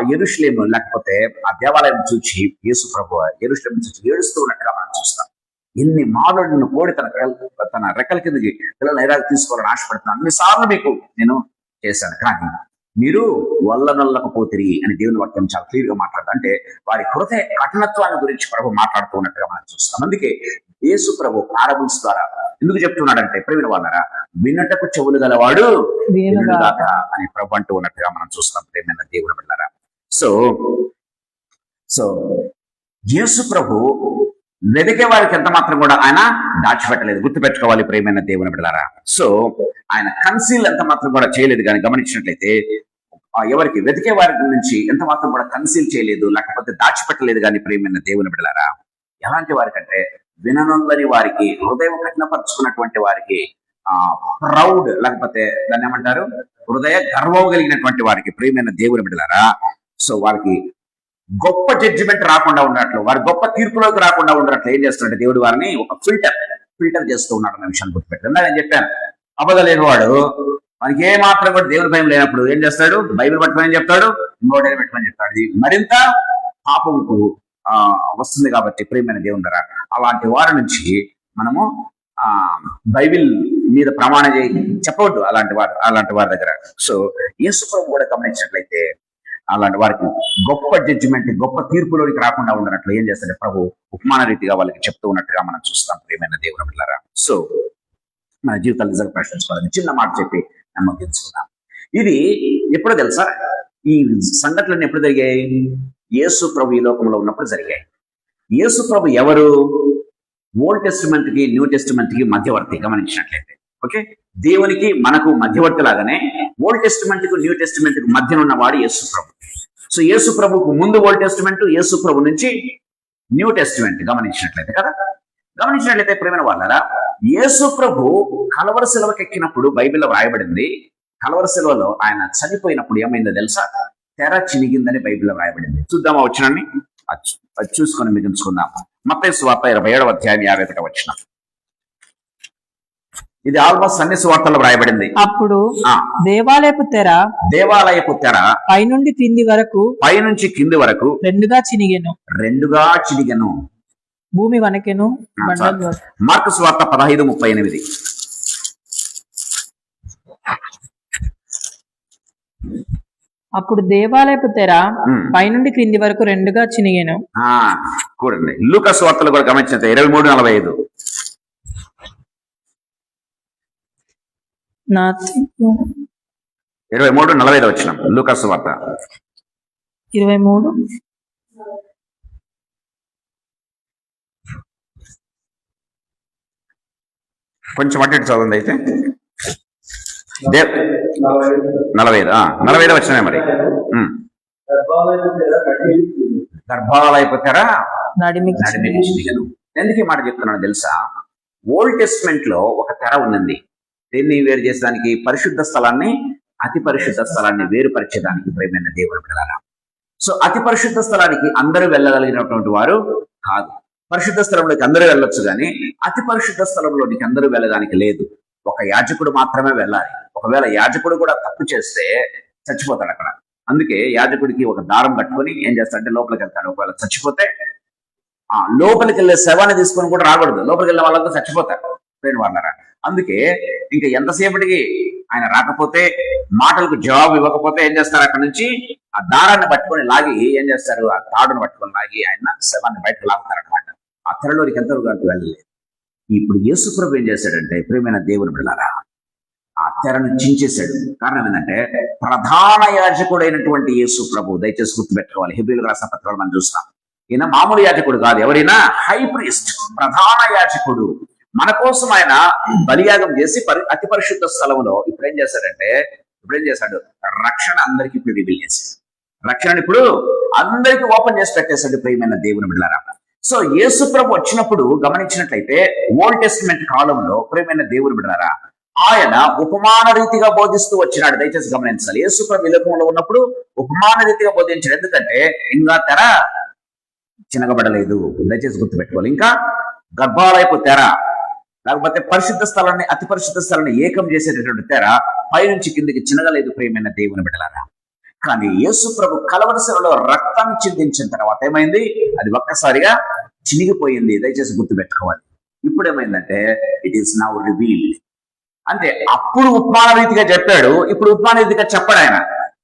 S5: యెరూషలేము లేకపోతే ఆ దేవాలయం చూచి యేసుప్రభు యెరూషలేము చూచి ఏడుస్తూ ఉన్నట్టుగా మనం చూస్తాం. ఎన్ని మానవుడిని కోడి తన రెక్కల కిందకి పిల్లలు ఎలాగ తీసుకోవాలని ఆశపడుతున్నాను, అన్నిసార్లు మీకు నేను చేశాను, కానీ మీరు వల్లనొల్లకపోతిరి అని దేవుని వాక్యం చాలా క్లియర్ గా మాట్లాడతారు. అంటే వారి హృదయ కఠినత్వాన్ని గురించి ప్రభు మాట్లాడుతూ ఉన్నట్టుగా మనం చూస్తాం. అందుకే యేసు ప్రభు పారబుల్స్ ద్వారా ఎందుకు చెప్తున్నాడంటే, ప్రేమిన వాళ్ళరా విన్నటకు చెవులు గలవాడు వినుగాక అని ప్రభు అంటూ ఉన్నట్టుగా మనం చూస్తాం ప్రేమైన దేవుని బిడ్డలారా. సో యేసు ప్రభు వెదికే వారికి ఎంత మాత్రం కూడా ఆయన దాచిపెట్టలేదు, గుర్తుపెట్టుకోవాలి ప్రేమైన దేవుని బిడ్డలారా. సో ఆయన కన్సీల్ ఎంత మాత్రం కూడా చేయలేదు, కానీ గమనించినట్లయితే ఎవరికి వెతికే వారి నుంచి ఎంత మాత్రం కూడా కన్సీల్ చేయలేదు, లేకపోతే దాచిపెట్టలేదు. కానీ ప్రేమైన దేవుని బిడ్డలారా, ఎలాంటి వారికంటే విననుందని వారికి, హృదయం కఠినపరుచుకున్నటువంటి వారికి, ప్రౌడ్ లేకపోతే దాన్ని ఏమంటారు, హృదయ గర్వం కలిగినటువంటి వారికి ప్రేమైన దేవుని బిడ్డలారా, సో వారికి గొప్ప జడ్జిమెంట్ రాకుండా ఉన్నట్లు, వారి గొప్ప తీర్పులోకి రాకుండా ఉన్నట్లు ఏం చేస్తున్నాడు దేవుడు వారిని ఒక ఫిల్టర్ చేస్తూ ఉన్నాడు అన్న విషయాన్ని గుర్తుపెట్టారు. నేను చెప్పాను, అబద్ధం లేనివాడు మనకి ఏ మాత్రం కూడా దేవుని భయం లేనప్పుడు ఏం చేస్తాడు, బైబిల్ పట్టుకొని చెప్తాడు, ఇంకోటి పెట్టుకొని చెప్తాడు. ఇది మరింత పాపంకు వస్తుంది. కాబట్టి ప్రేమైన దేవుని ద్వారా అలాంటి వారి నుంచి మనము బైబిల్ మీద ప్రమాణం చెప్పవద్దు అలాంటి వారి దగ్గర. సో యేసు ప్రభు కూడా గమనించినట్లయితే అలాంటి వారికి గొప్ప జడ్జిమెంట్, గొప్ప తీర్పులోనికి రాకుండా ఉన్నట్లు ఏం చేస్తాడు ప్రభు ఉపమాన రీతిగా వాళ్ళకి చెప్తూ ఉన్నట్టుగా మనం చూస్తాం ప్రియమైన దేవుని బిడ్డలారా. సో మన జీవితాలు నిజంగా ప్రశ్నించుకోవాలని చిన్న మాట చెప్పి నమ్మకించుకున్నాం. ఇది ఎప్పుడో తెలుసా, ఈ సంఘటనలు ఎప్పుడు జరిగాయి? యేసు ప్రభు ఈ లోకంలో ఉన్నప్పుడు జరిగాయి. యేసు ప్రభు ఎవరు? ఓల్డ్ టెస్టిమెంట్ కి న్యూ టెస్టిమెంట్ కి మధ్యవర్తి. గమనించినట్లయితే ఓకే, దేవునికి మనకు మధ్యవర్తి లాగానే ఓల్డ్ టెస్టిమెంట్ కు న్యూ టెస్టిమెంట్ కు మధ్యన ఉన్నవాడు యేసు ప్రభు. సో యేసు ప్రభుకు ముందు ఓల్డ్ టెస్టిమెంట్, యేసు ప్రభు నుంచి న్యూ టెస్టిమెంట్. గమనించినట్లయితే ప్రేమైన వాళ్ళరా, యేసు ప్రభు కలవర శిలువకి ఎక్కినప్పుడు బైబిల్లో వ్రాయబడింది, కలవర శిలువలో ఆయన చనిపోయినప్పుడు ఏమైందో తెలుసా? తెర చినిగిందని బైబిల్లో వ్రాయబడింది. చూద్దామా వచనాన్ని? అది చూసుకొని మిగించుకుందాం. మత్తయి సువార్త 27వ అధ్యాయం 51వ వచనం. ఇది ఆల్మోస్ట్ అన్ని సువార్తల్లో వ్రాయబడింది.
S6: అప్పుడు దేవాలయపు తెర పైనుంచి కింది వరకు రెండుగా చినిగెను, భూమి వణకెను.
S5: మార్కు సువార్త 15:38.
S6: అప్పుడు దేవాలయపు తెర పైనుండి క్రింది వరకు రెండుగా చినిగెను.
S5: చూడండి, లూకా సువార్తలు కూడా గమనించండి 23:45. 23:45 వచనం లూకా సువార్త
S6: 23.
S5: కొంచెం అటు ఇటు చదవండి అయితే. 45 వచ్చినాయి మరి. గర్భాలయపు తెర నడిమికి చినిగెను. ఎందుకు ఈ మాట చెప్తున్నాను తెలుసా? ఓల్డ్ టెస్టిమెంట్ లో ఒక తెర ఉన్నది. దీన్ని వేరు చేసేదానికి, పరిశుద్ధ స్థలాన్ని అతి పరిశుద్ధ స్థలాన్ని వేరుపరిచేదానికి ప్రేమైన దేవుని బిడ్డలారా. సో అతి పరిశుద్ధ స్థలానికి అందరూ వెళ్ళగలిగినటువంటి వారు కాదు. పరిశుద్ధ స్థలంలోకి అందరూ వెళ్ళొచ్చు, కానీ అతి పరిశుద్ధ స్థలంలోనికి అందరూ వెళ్ళడానికి లేదు. ఒక యాజకుడు మాత్రమే వెళ్ళాలి. ఒకవేళ యాజకుడు కూడా తప్పు చేస్తే చచ్చిపోతాడు అక్కడ. అందుకే యాజకుడికి ఒక దారం కట్టుకొని ఏం చేస్తాడంటే లోపలికి వెళ్తాడు. ఒకవేళ చచ్చిపోతే లోపలికి వెళ్ళే శవాన్ని తీసుకొని కూడా రాకూడదు. లోపలికి వెళ్ళే వాళ్ళంతా చచ్చిపోతారు ప్రేమ వాళ్ళరా. అందుకే ఇంకా ఎంతసేపటికి ఆయన రాకపోతే, మాటలకు జవాబు ఇవ్వకపోతే ఏం చేస్తారు, అక్కడ నుంచి ఆ దారాన్ని పట్టుకొని లాగి ఏం చేస్తారు, ఆ తాడును పట్టుకొని లాగి ఆయన శవాన్ని బయటకు లాగుతారనమాట. ఆ తెరలోనికి ఎంతవరకు వెళ్ళలేదు. ఇప్పుడు యేసు ప్రభు ఏం చేశాడంటే ప్రియమైన దేవుని బిడ్డలారా, ఆ తెరను చించేశాడు. కారణం ఏంటంటే ప్రధాన యాజకుడైనటువంటి యేసు ప్రభు, దయచేసి గుర్తుపెట్టుకోవాలి, హెబ్రీయులకు రాసిన పత్రాలు మనం చూస్తాం. ఈయన మామూలు యాజకుడు కాదు, ఎవరైనా హై ప్రీస్ట్, ప్రధాన యాజకుడు. మన కోసం ఆయన బలియాగం చేసి అతి పరిశుద్ధ స్థలంలో ఇప్పుడు ఏం చేశాడు, రక్షణ అందరికీ ఇప్పుడు రివీల్ చేశాడు. రక్షణ ఇప్పుడు అందరికీ ఓపెన్ చేసి పెట్టేశాడు ప్రియమైన దేవుని బిడ్డలారా. సో యేసు ప్రభు వచ్చినప్పుడు గమనించినట్లయితే ఓల్డ్ టెస్టిమెంట్ కాలంలో ప్రియమైన దేవుని బిడ్డలారా, ఆయన ఉపమాన రీతిగా బోధిస్తూ వచ్చినాడు. దయచేసి గమనించాలి, యేసు ప్రభు ఈ లోకంలో ఉన్నప్పుడు ఉపమాన రీతిగా బోధించాడు. ఎందుకంటే ఇంకా తెర చినగబడలేదు. దయచేసి గుర్తుపెట్టుకోవాలి. ఇంకా గర్భాలయపు తెర లేకపోతే పరిశుద్ధ స్థలాన్ని అతి పరిశుద్ధ స్థలాన్ని ఏకం చేసేటటువంటి తెర పైనుంచి కిందికి చినగలేదు ప్రియమైన దేవుని బిడ్డలారా. కానీ యేసు ప్రభు కలవరి శిలలో రక్తాన్ని చిందించిన తర్వాత ఏమైంది? అది ఒక్కసారిగా చినిగిపోయింది. దయచేసి గుర్తుపెట్టుకోవాలి. ఇప్పుడు ఏమైందంటే ఇట్ ఈస్ నౌ రివీల్డ్. అంటే అప్పుడు ఉపమాన రీతిగా చెప్పాడు, ఇప్పుడు ఉపమాన రీతిగా చెప్పాడు ఆయన.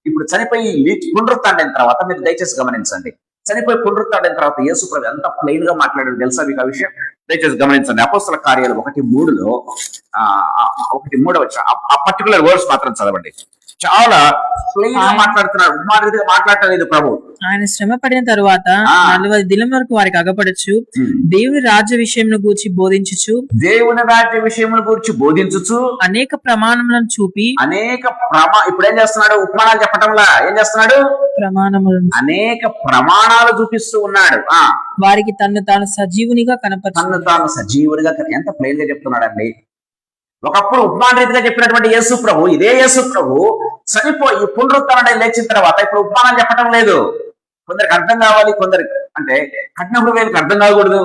S5: ఇప్పుడు చనిపోయి పునరుత్థానం తర్వాత మీరు దయచేసి గమనించండి. చనిపోయి పునరుత్థానం తర్వాత యేసు ప్రభు ఎంత ప్లెయిన్ గా మాట్లాడాడు తెలుసా మీకు ఆ విషయం? దయచేసి గమనించండి. అపోస్తల కార్యాలు 1:3 ఆ పర్టికులర్ వర్డ్స్ మాత్రం చదవండి. చాలా ప్లెయిన్ గా మాట్లాడుతున్నాడు, ఉపమాన రీతిగా మాట్లాడలేదు ప్రభు.
S6: ఆయన శ్రమ పడిన తరువాత 40 దినం వరకు వారికి అగపడచ్చు, దేవుని రాజ్య విషయం గూర్చి బోధించుచు,
S5: దేవుని రాజ్య విషయముల గురించి బోధించుచు,
S6: అనేక ప్రమాణములను చూపి,
S5: ఇప్పుడు ఏం చేస్తున్నాడు? ఉపమానాలు చెప్పటంలా ఏం చేస్తున్నాడు?
S6: ప్రమాణములను,
S5: అనేక ప్రమాణాలు చూపిస్తూ ఉన్నాడు.
S6: వారికి తన్ను తాను సజీవునిగా సజీవునిగా
S5: ఎంత ప్లెయిన్ గా చెప్తున్నాడండి. ఒకప్పుడు ఉపమాన రీతిగా చెప్పినటువంటి యేసు ప్రభు, ఇదే యేసు ప్రభు చనిపోయి పునరుత్థానం లేచిన తర్వాత ఇప్పుడు ఉపమానాలు చెప్పటం లేదు. కొందరికి అర్థం కావాలి, కొందరికి అంటే కఠిన హృదయానికి అర్థం కాకూడదు,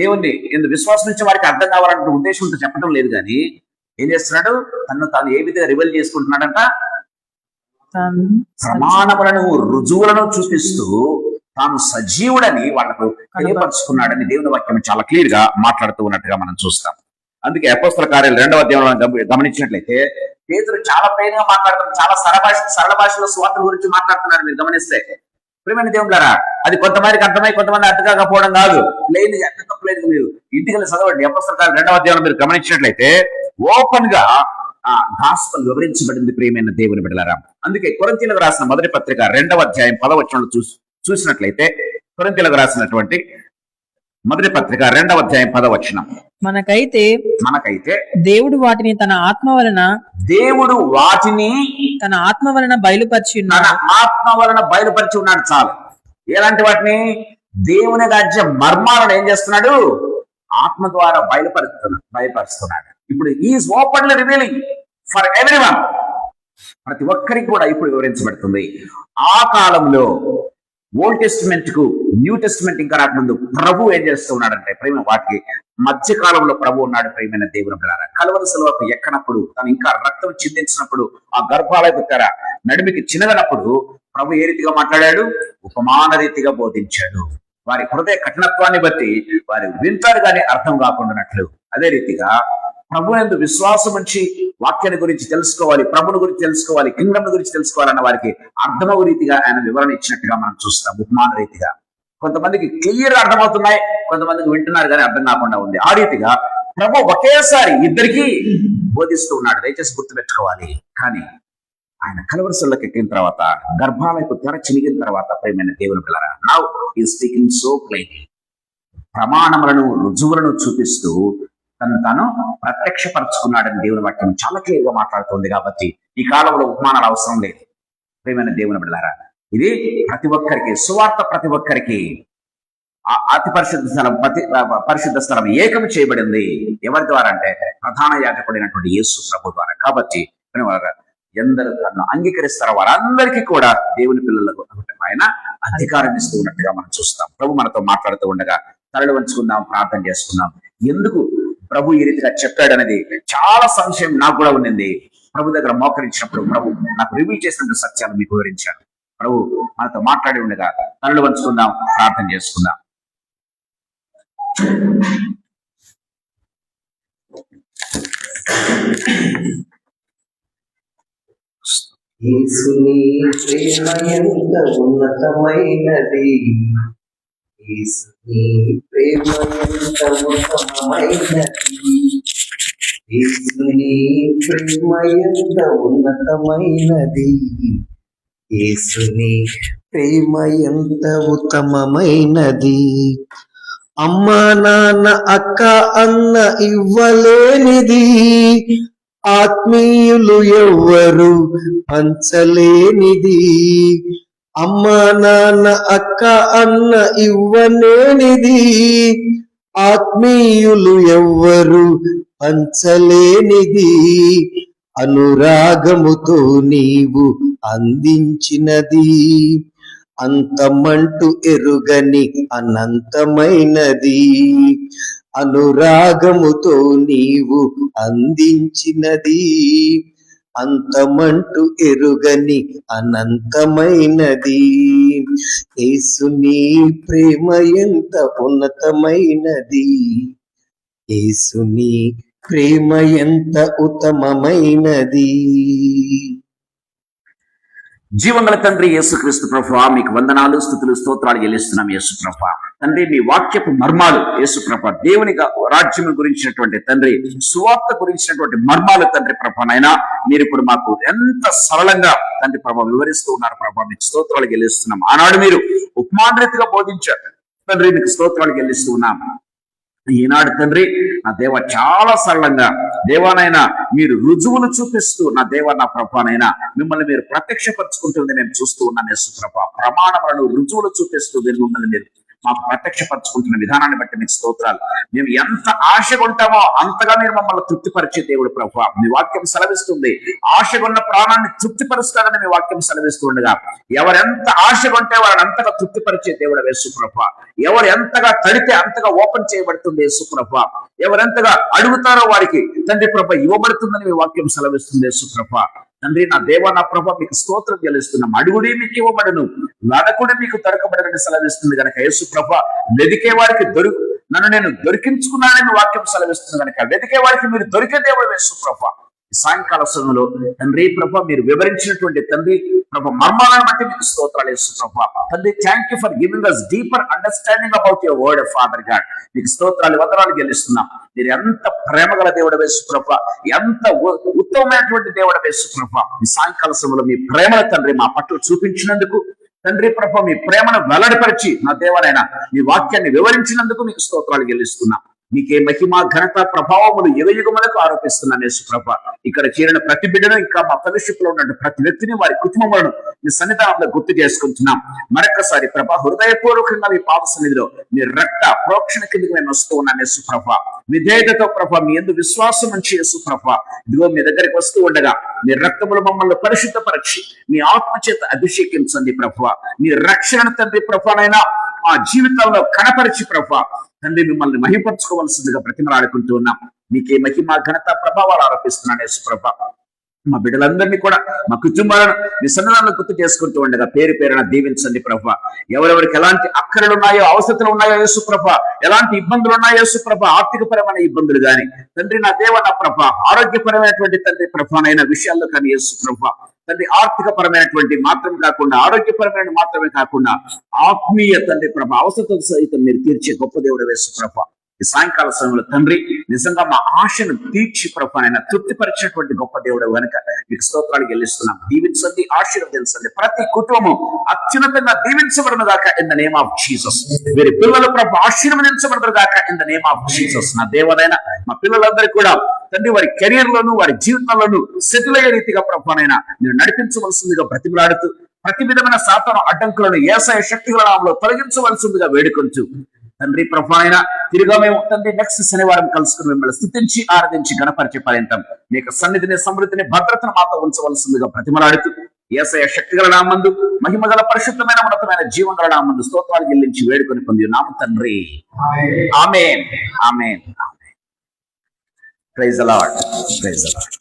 S5: దేవుణ్ణి ఎందుకు విశ్వాసం నుంచి వారికి అర్థం కావాలనే ఉద్దేశంతో చెప్పడం లేదు. కానీ ఏం చేస్తున్నాడు? తను తాను ఏ విధంగా రివెల్ చేసుకుంటున్నాడంట? ప్రమాణములను రుజువులను చూపిస్తూ తాను సజీవుడని వాళ్లకు తెలియపరుచుకున్నాడని దేవుని వాక్యం చాలా క్లియర్ గా మాట్లాడుతూ ఉన్నట్టుగా మనం చూస్తాం. అందుకే అపోస్తల కార్యాలు 2వ అధ్యాయంలో గమనించినట్లయితే పేతురు చాలా ప్లెయిన్ గా మాట్లాడుతున్నాడు, చాలా సరళ భాషలో స్వార్థ గురించి మాట్లాడుతున్నాడు. మీరు గమనిస్తే ప్రియమైన దేవులారా, అది కొంతమందికి అర్థమై కొంతమంది అర్థం కాకపోవడం కాదు. ప్లెయిన్ మీరు ఇంటికి చదవండి. అపోస్తల కార్యాలు 2వ అధ్యాయంలో మీరు గమనించినట్లయితే ఓపెన్ గా గాస్పెల్ వివరించబడింది ప్రియమైన దేవుని బిడ్డలారా. అందుకే కొరింథీయులకు రాసిన మొదటి పత్రిక 2వ అధ్యాయం 10వ వచనంలో చూసినట్లయితే కొరింథీయులకు రాసినటువంటి మొదటి పత్రిక 2వ అధ్యాయం 10వ వచనం, మనకైతే
S6: దేవుడు వాటిని తన ఆత్మ వలన బయలుపరిచి ఉన్నాడు. చాలు. ఎలాంటి వాటిని? దేవుని రాజ్య మర్మాలను ఏం చేస్తున్నాడు? ఆత్మ ద్వారా బయలుపరుస్తున్నాడు. ఇప్పుడు is openly revealing for everyone. ప్రతి ఒక్కరికి కూడా ఇప్పుడు వివరించబడుతుంది. ఆ కాలంలో ఓల్డ్ టెస్టిమెంట్ కు న్యూ టెస్టిమెంట్ ఇంకా రాకముందు ప్రభు ఏం చేస్తూ ఉన్నాడంటే ప్రేమ వాటికి మధ్య కాలంలో ప్రభు ఉన్నాడు. ప్రేమైన దేవుని బిడ్డలారా, కలువరి శిలువకు ఎక్కనప్పుడు, తను ఇంకా రక్తం చిందించినప్పుడు, ఆ గర్భాలయపు తెర నడిమికి చిన్నగనప్పుడు ప్రభు ఏ రీతిగా మాట్లాడాడు? ఉపమాన రీతిగా బోధించాడు. వారి హృదయ కఠినత్వాన్ని బట్టి వారి వింటారు కానీ అర్థం కాకుండానట్లు. అదే రీతిగా ప్రభునందు విశ్వాసం ఉంచి వాక్యాన్ని గురించి తెలుసుకోవాలి, ప్రభుని గురించి తెలుసుకోవాలి, కింగ్డమ్ గురించి తెలుసుకోవాలన్న వారికి అర్థమవు రీతిగా ఆయన వివరణ ఇచ్చినట్టుగా మనం చూస్తాం. ఉపమాన రీతిగా కొంతమందికి క్లియర్ అర్థమవుతున్నాయి, కొంతమందికి వింటున్నారు కానీ అర్థం కాకుండా ఉంది. ఆ రీతిగా ప్రభు ఒకేసారి ఇద్దరికి బోధిస్తూ ఉన్నాడు. దయచేసి గుర్తుపెట్టుకోవాలి. కానీ ఆయన కలవరసల్లోకి ఎక్కిన తర్వాత, గర్భాలయకు తెర చినిగిన తర్వాత ప్రియమైన దేవుని పిల్లరా, నౌ ఈ స్పీకింగ్ సో ప్లెయిన్లీ, ప్రమాణములను రుజువులను చూపిస్తూ తను తాను ప్రత్యక్షపరచుకున్నాడని దేవుని వాక్యం చాలా క్లియర్ గా మాట్లాడుతుంది. కాబట్టి ఈ కాలంలో ఉపమానాలు అవసరం లేదు ప్రియమైన దేవుని బిడ్డలారా. ఇది ప్రతి ఒక్కరికి సువార్త, ప్రతి ఒక్కరికి అతి పరిశుద్ధ స్థలం ఏకం చేయబడింది. ఎవరి ద్వారా అంటే ప్రధాన యాజకుడైనటువంటి యేసు ప్రభు ద్వారా. కాబట్టి ఎందరూ తను అంగీకరిస్తారో వారందరికీ కూడా దేవుని పిల్లలకు ఆయన అధికారం ఇస్తూ ఉన్నట్టుగా మనం చూస్తాం. ప్రభు మనతో మాట్లాడుతూ ఉండగా తలలు వంచుకుందాం, ప్రార్థన చేసుకుందాం. ఎందుకు ప్రభు ఈ రీతిగా చెప్పాడనేది చాలా సంశయం నాకు కూడా ఉండింది. ప్రభు దగ్గర మోకరించినప్పుడు ప్రభు నాకు రివీల్ చేసినటువంటి సత్యాలు మీకు వివరించాను. ప్రభు మనతో మాట్లాడి ఉండగా తలలు వంచుకుందాం, ప్రార్థన చేసుకుందాం.
S3: యేసుని ప్రేమ ఎంత ఉన్నతమైనది, యేసుని ప్రేమ ఎంత ఉత్తమమైనది, యేసుని ప్రేమ ఎంత ఉన్నతమైనది, యేసుని ప్రేమ ఎంత ఉత్తమమైనది. అమ్మా నాన్న అక్క అన్న ఇవ్వలేనిది, ఆత్మీయులు ఎవ్వరు పంచలేనిది. అమ్మా నాన్న అక్క అన్న ఇవ్వలేనిది, ఆత్మీయులు ఎవ్వరు పంచలేనిది. అనురాగముతో నీవు అందించినది, అంతమంటూ ఎరుగని అనంతమైనది. అనురాగముతో నీవు అందించినది అంతమంటూ ఎరుగని అనంతమైనది. యేసుని ప్రేమ ఎంత ఉన్నతమైనది, యేసుని ప్రేమ ఎంత ఉత్తమమైనది.
S5: జీవంగల తండ్రి యేసుక్రీస్తు ప్రభువా, మీకు వందనాలు, స్తుతులు, స్తోత్రాలు చెల్లిస్తున్నాం. యేసు ప్రభువా తండ్రి, మీ వాక్యపు మర్మాలు యేసు ప్రభువా, దేవుని రాజ్యం గురించినటువంటి తండ్రి, సువార్త గురించినటువంటి మర్మాలు తండ్రి ప్రభువానైనా మీరు ఇప్పుడు మాకు ఎంత సరళంగా తండ్రి ప్రభావ వివరిస్తూ ఉన్నారు ప్రభావ, మీకు స్తోత్రాలు చెల్లిస్తున్నాం. ఆనాడు మీరు ఉపమానరీతిగా బోధించారు తండ్రి, మీకు స్తోత్రాలు చెల్లిస్తూ ఉన్నాం. ఈనాడు తండ్రి నా దేవ చాలా సరళంగా దేవానైనా మీరు రుజువులు చూపిస్తూ నా దేవ నా ప్రభానైనా మిమ్మల్ని మీరు ప్రత్యక్షపరచుకుంటుంది నేను చూస్తూ ఉన్నాను. యేసు ప్రభా, ప్రమాణములను రుజువులు చూపిస్తూ మిమ్మల్ని మీరు మాకు ప్రత్యక్షపరచుకుంటున్న విధానాన్ని బట్టి మీకు స్తోత్రాలు. మేము ఎంత ఆశగా ఉంటామో అంతగా మీరు మమ్మల్ని తృప్తిపరిచే దేవుడు ప్రభా. మీ వాక్యం సెలవిస్తుంది, ఆశగా ఉన్న ప్రాణాన్ని తృప్తిపరుస్తాడని మీ వాక్యం సెలవిస్తూ ఉండగా, ఎవరెంత ఆశగా ఉంటే వారిని అంతగా తృప్తిపరిచే దేవుడు యేసు ప్రభా. ఎవరు ఎంతగా తడితే అంతగా ఓపెన్ చేయబడుతుంది యేసు ప్రభా. ఎవరెంతగా అడుగుతారో వారికి తండ్రి ప్రభ ఇవ్వబడుతుందని మీ వాక్యం సెలవిస్తుంది యేసు ప్రభా. తండ్రి నా దేవ నా ప్రభ, మీకు స్తోత్రం చెల్లిస్తున్నాం. అడుగుడి మీకు ఇవ్వబడును, వెదకుడి మీకు దొరకబడని సెలవిస్తుంది కనుక యేసు ప్రభ, వెదికే వారికి నన్ను నేను దొరికించుకున్నానని వాక్యం సెలవిస్తుంది కనుక వెదికే వారికి మీరు దొరికే దేవుడు యేసు ప్రభ. సాయంకాల సమయంలో తండ్రి ప్రభ మీరు వివరించినటువంటి తండ్రి ప్రభ మర్మాలను బట్టి మీకు స్తోత్రాలు యేసు ప్రభ. తండ్రి thank you for giving us deeper understanding about your word father God. మీకు స్తోత్రాలు వందనాలు చెల్లిస్తున్నాం. మీరు ఎంత ప్రేమ గల దేవుడు యేసు ప్రభ, ఎంత ఉత్తమమైనటువంటి దేవుడు యేసు ప్రభ. ఈ సాయంకాల సమయంలో మీ ప్రేమను తండ్రి మా పట్ల చూపించినందుకు తండ్రి ప్రభ, మీ ప్రేమను వెల్లడిపరిచి నా దేవనైనా మీ వాక్యాన్ని వివరించినందుకు మీకు స్తోత్రాలు చెల్లిస్తున్నాం. మీకే మహిమ ఘనత ప్రభావములు యుగయుగములకు ఆరోపిస్తున్నాను యేసు ప్రభ. ఇక్కడ చేరిన ప్రతి బిడ్డను, ఇంకా మా ఫెలోషిప్ లో ఉన్న ప్రతి వ్యక్తిని, వారి కుటుంబములను మీ సన్నిధానంలో గుర్తు చేసుకుంటున్నాం. మరొకసారి ప్రభ, హృదయపూర్వకంగా మీ పాద సన్నిధిలో మీ రక్త ప్రోక్షణ కిందకి మేము వస్తూ ఉన్నాం యేసు ప్రభ. విధేయతతో ప్రభ, మీ యందు విశ్వాసం నుంచి యేసు ప్రభ, ఇదిగో మీ దగ్గరికి వస్తూ ఉండగా మీ రక్తములు మమ్మల్ని పరిశుద్ధపరచి మీ ఆత్మ చేత అభిషేకించండి ప్రభ. మీ రక్షణ తండ్రి ప్రభనైనా మా జీవితంలో కనపరిచి ప్రభ తండ్రి మిమ్మల్ని మహిమపరచుకోవాల్సిందిగా ప్రతిమలాడుకుంటూ ఉన్నాం. మీకే మహిమ ఘనత ప్రభావాలు ఆరోపిస్తున్నాను యేసు ప్రభ. మా బిడ్డలందరినీ కూడా మా కుటుంబాలను మీ సన్నిధానంలో గుర్తు చేసుకుంటూ ఉండగా పేరు పేరున దీవించండి ప్రభ. ఎవరెవరికి ఎలాంటి అక్కరలు ఉన్నాయో, అవసరతలు ఉన్నాయో యేసు ప్రభ, ఎలాంటి ఇబ్బందులు ఉన్నాయో యేసు ప్రభ, ఆర్థికపరమైన ఇబ్బందులు కానీ తండ్రి నా దేవ నా ప్రభ, ఆరోగ్యపరమైనటువంటి తండ్రి ప్రభానైన విషయాల్లో కానీ యేసు ప్రభ తండ్రి, ఆర్థిక పరమైనటువంటి మాత్రం కాకుండా ఆరోగ్యపరమైన మాత్రమే కాకుండా ఆత్మీయ తండ్రి ప్రభ అవసరతలు సహితం మీరు తీర్చే గొప్ప దేవుడు యేసు ప్రభ. ఈ సాయంకాల సమయంలో తండ్రి నిజంగా మా ఆశను తీర్చి ప్రభానైనా తృప్తిపరిచినటువంటి గొప్ప దేవుడు కనుక మీకు స్తోత్రాలు చెల్లిస్తున్నాం. దీవించండి, ఆశీర్వదించండి. ప్రతి కుటుంబం అత్యున్నతంగా దీవించబడను గాక in the name of Jesus. వీరి పిల్లలు ప్రభు ఆశీర్వదించబడదు గాక in the name of Jesus. నా దేవనైనా మా పిల్లలందరికీ కూడా తండ్రి వారి కెరియర్ లోను వారి జీవితంలోనూ సెటిల్ అయ్యే రీతిగా ప్రభానైనా మీరు నడిపించవలసిందిగా బ్రతిమలాడుతూ ప్రతి విధమైన సాతాను అడ్డంకులను యేసయ్య శక్తిగల నామములో తొలగించవలసిందిగా వేడుకొంటూ తండ్రి ప్రభానైనా తిరిగా మేము తండ్రి నెక్స్ట్ శనివారం కలుసుకుని మిమ్మల్ని స్తుతించి ఆరాధించి గణపరిచే పర్యంతం మీకు సన్నిధిని, సమృద్ధిని, భద్రతను మాతో ఉంచవలసిందిగా ప్రతిమలాడుతూ యేసయ్య శక్తిగల నామందు, మహిమగల పరిశుద్ధమైన ఉన్నతమైన జీవగల నామందు స్తోత్రాలు చెల్లించి వేడుకొని పొంది నామ తండ్రి. Amen, amen, amen. Praise the Lord, praise the lord.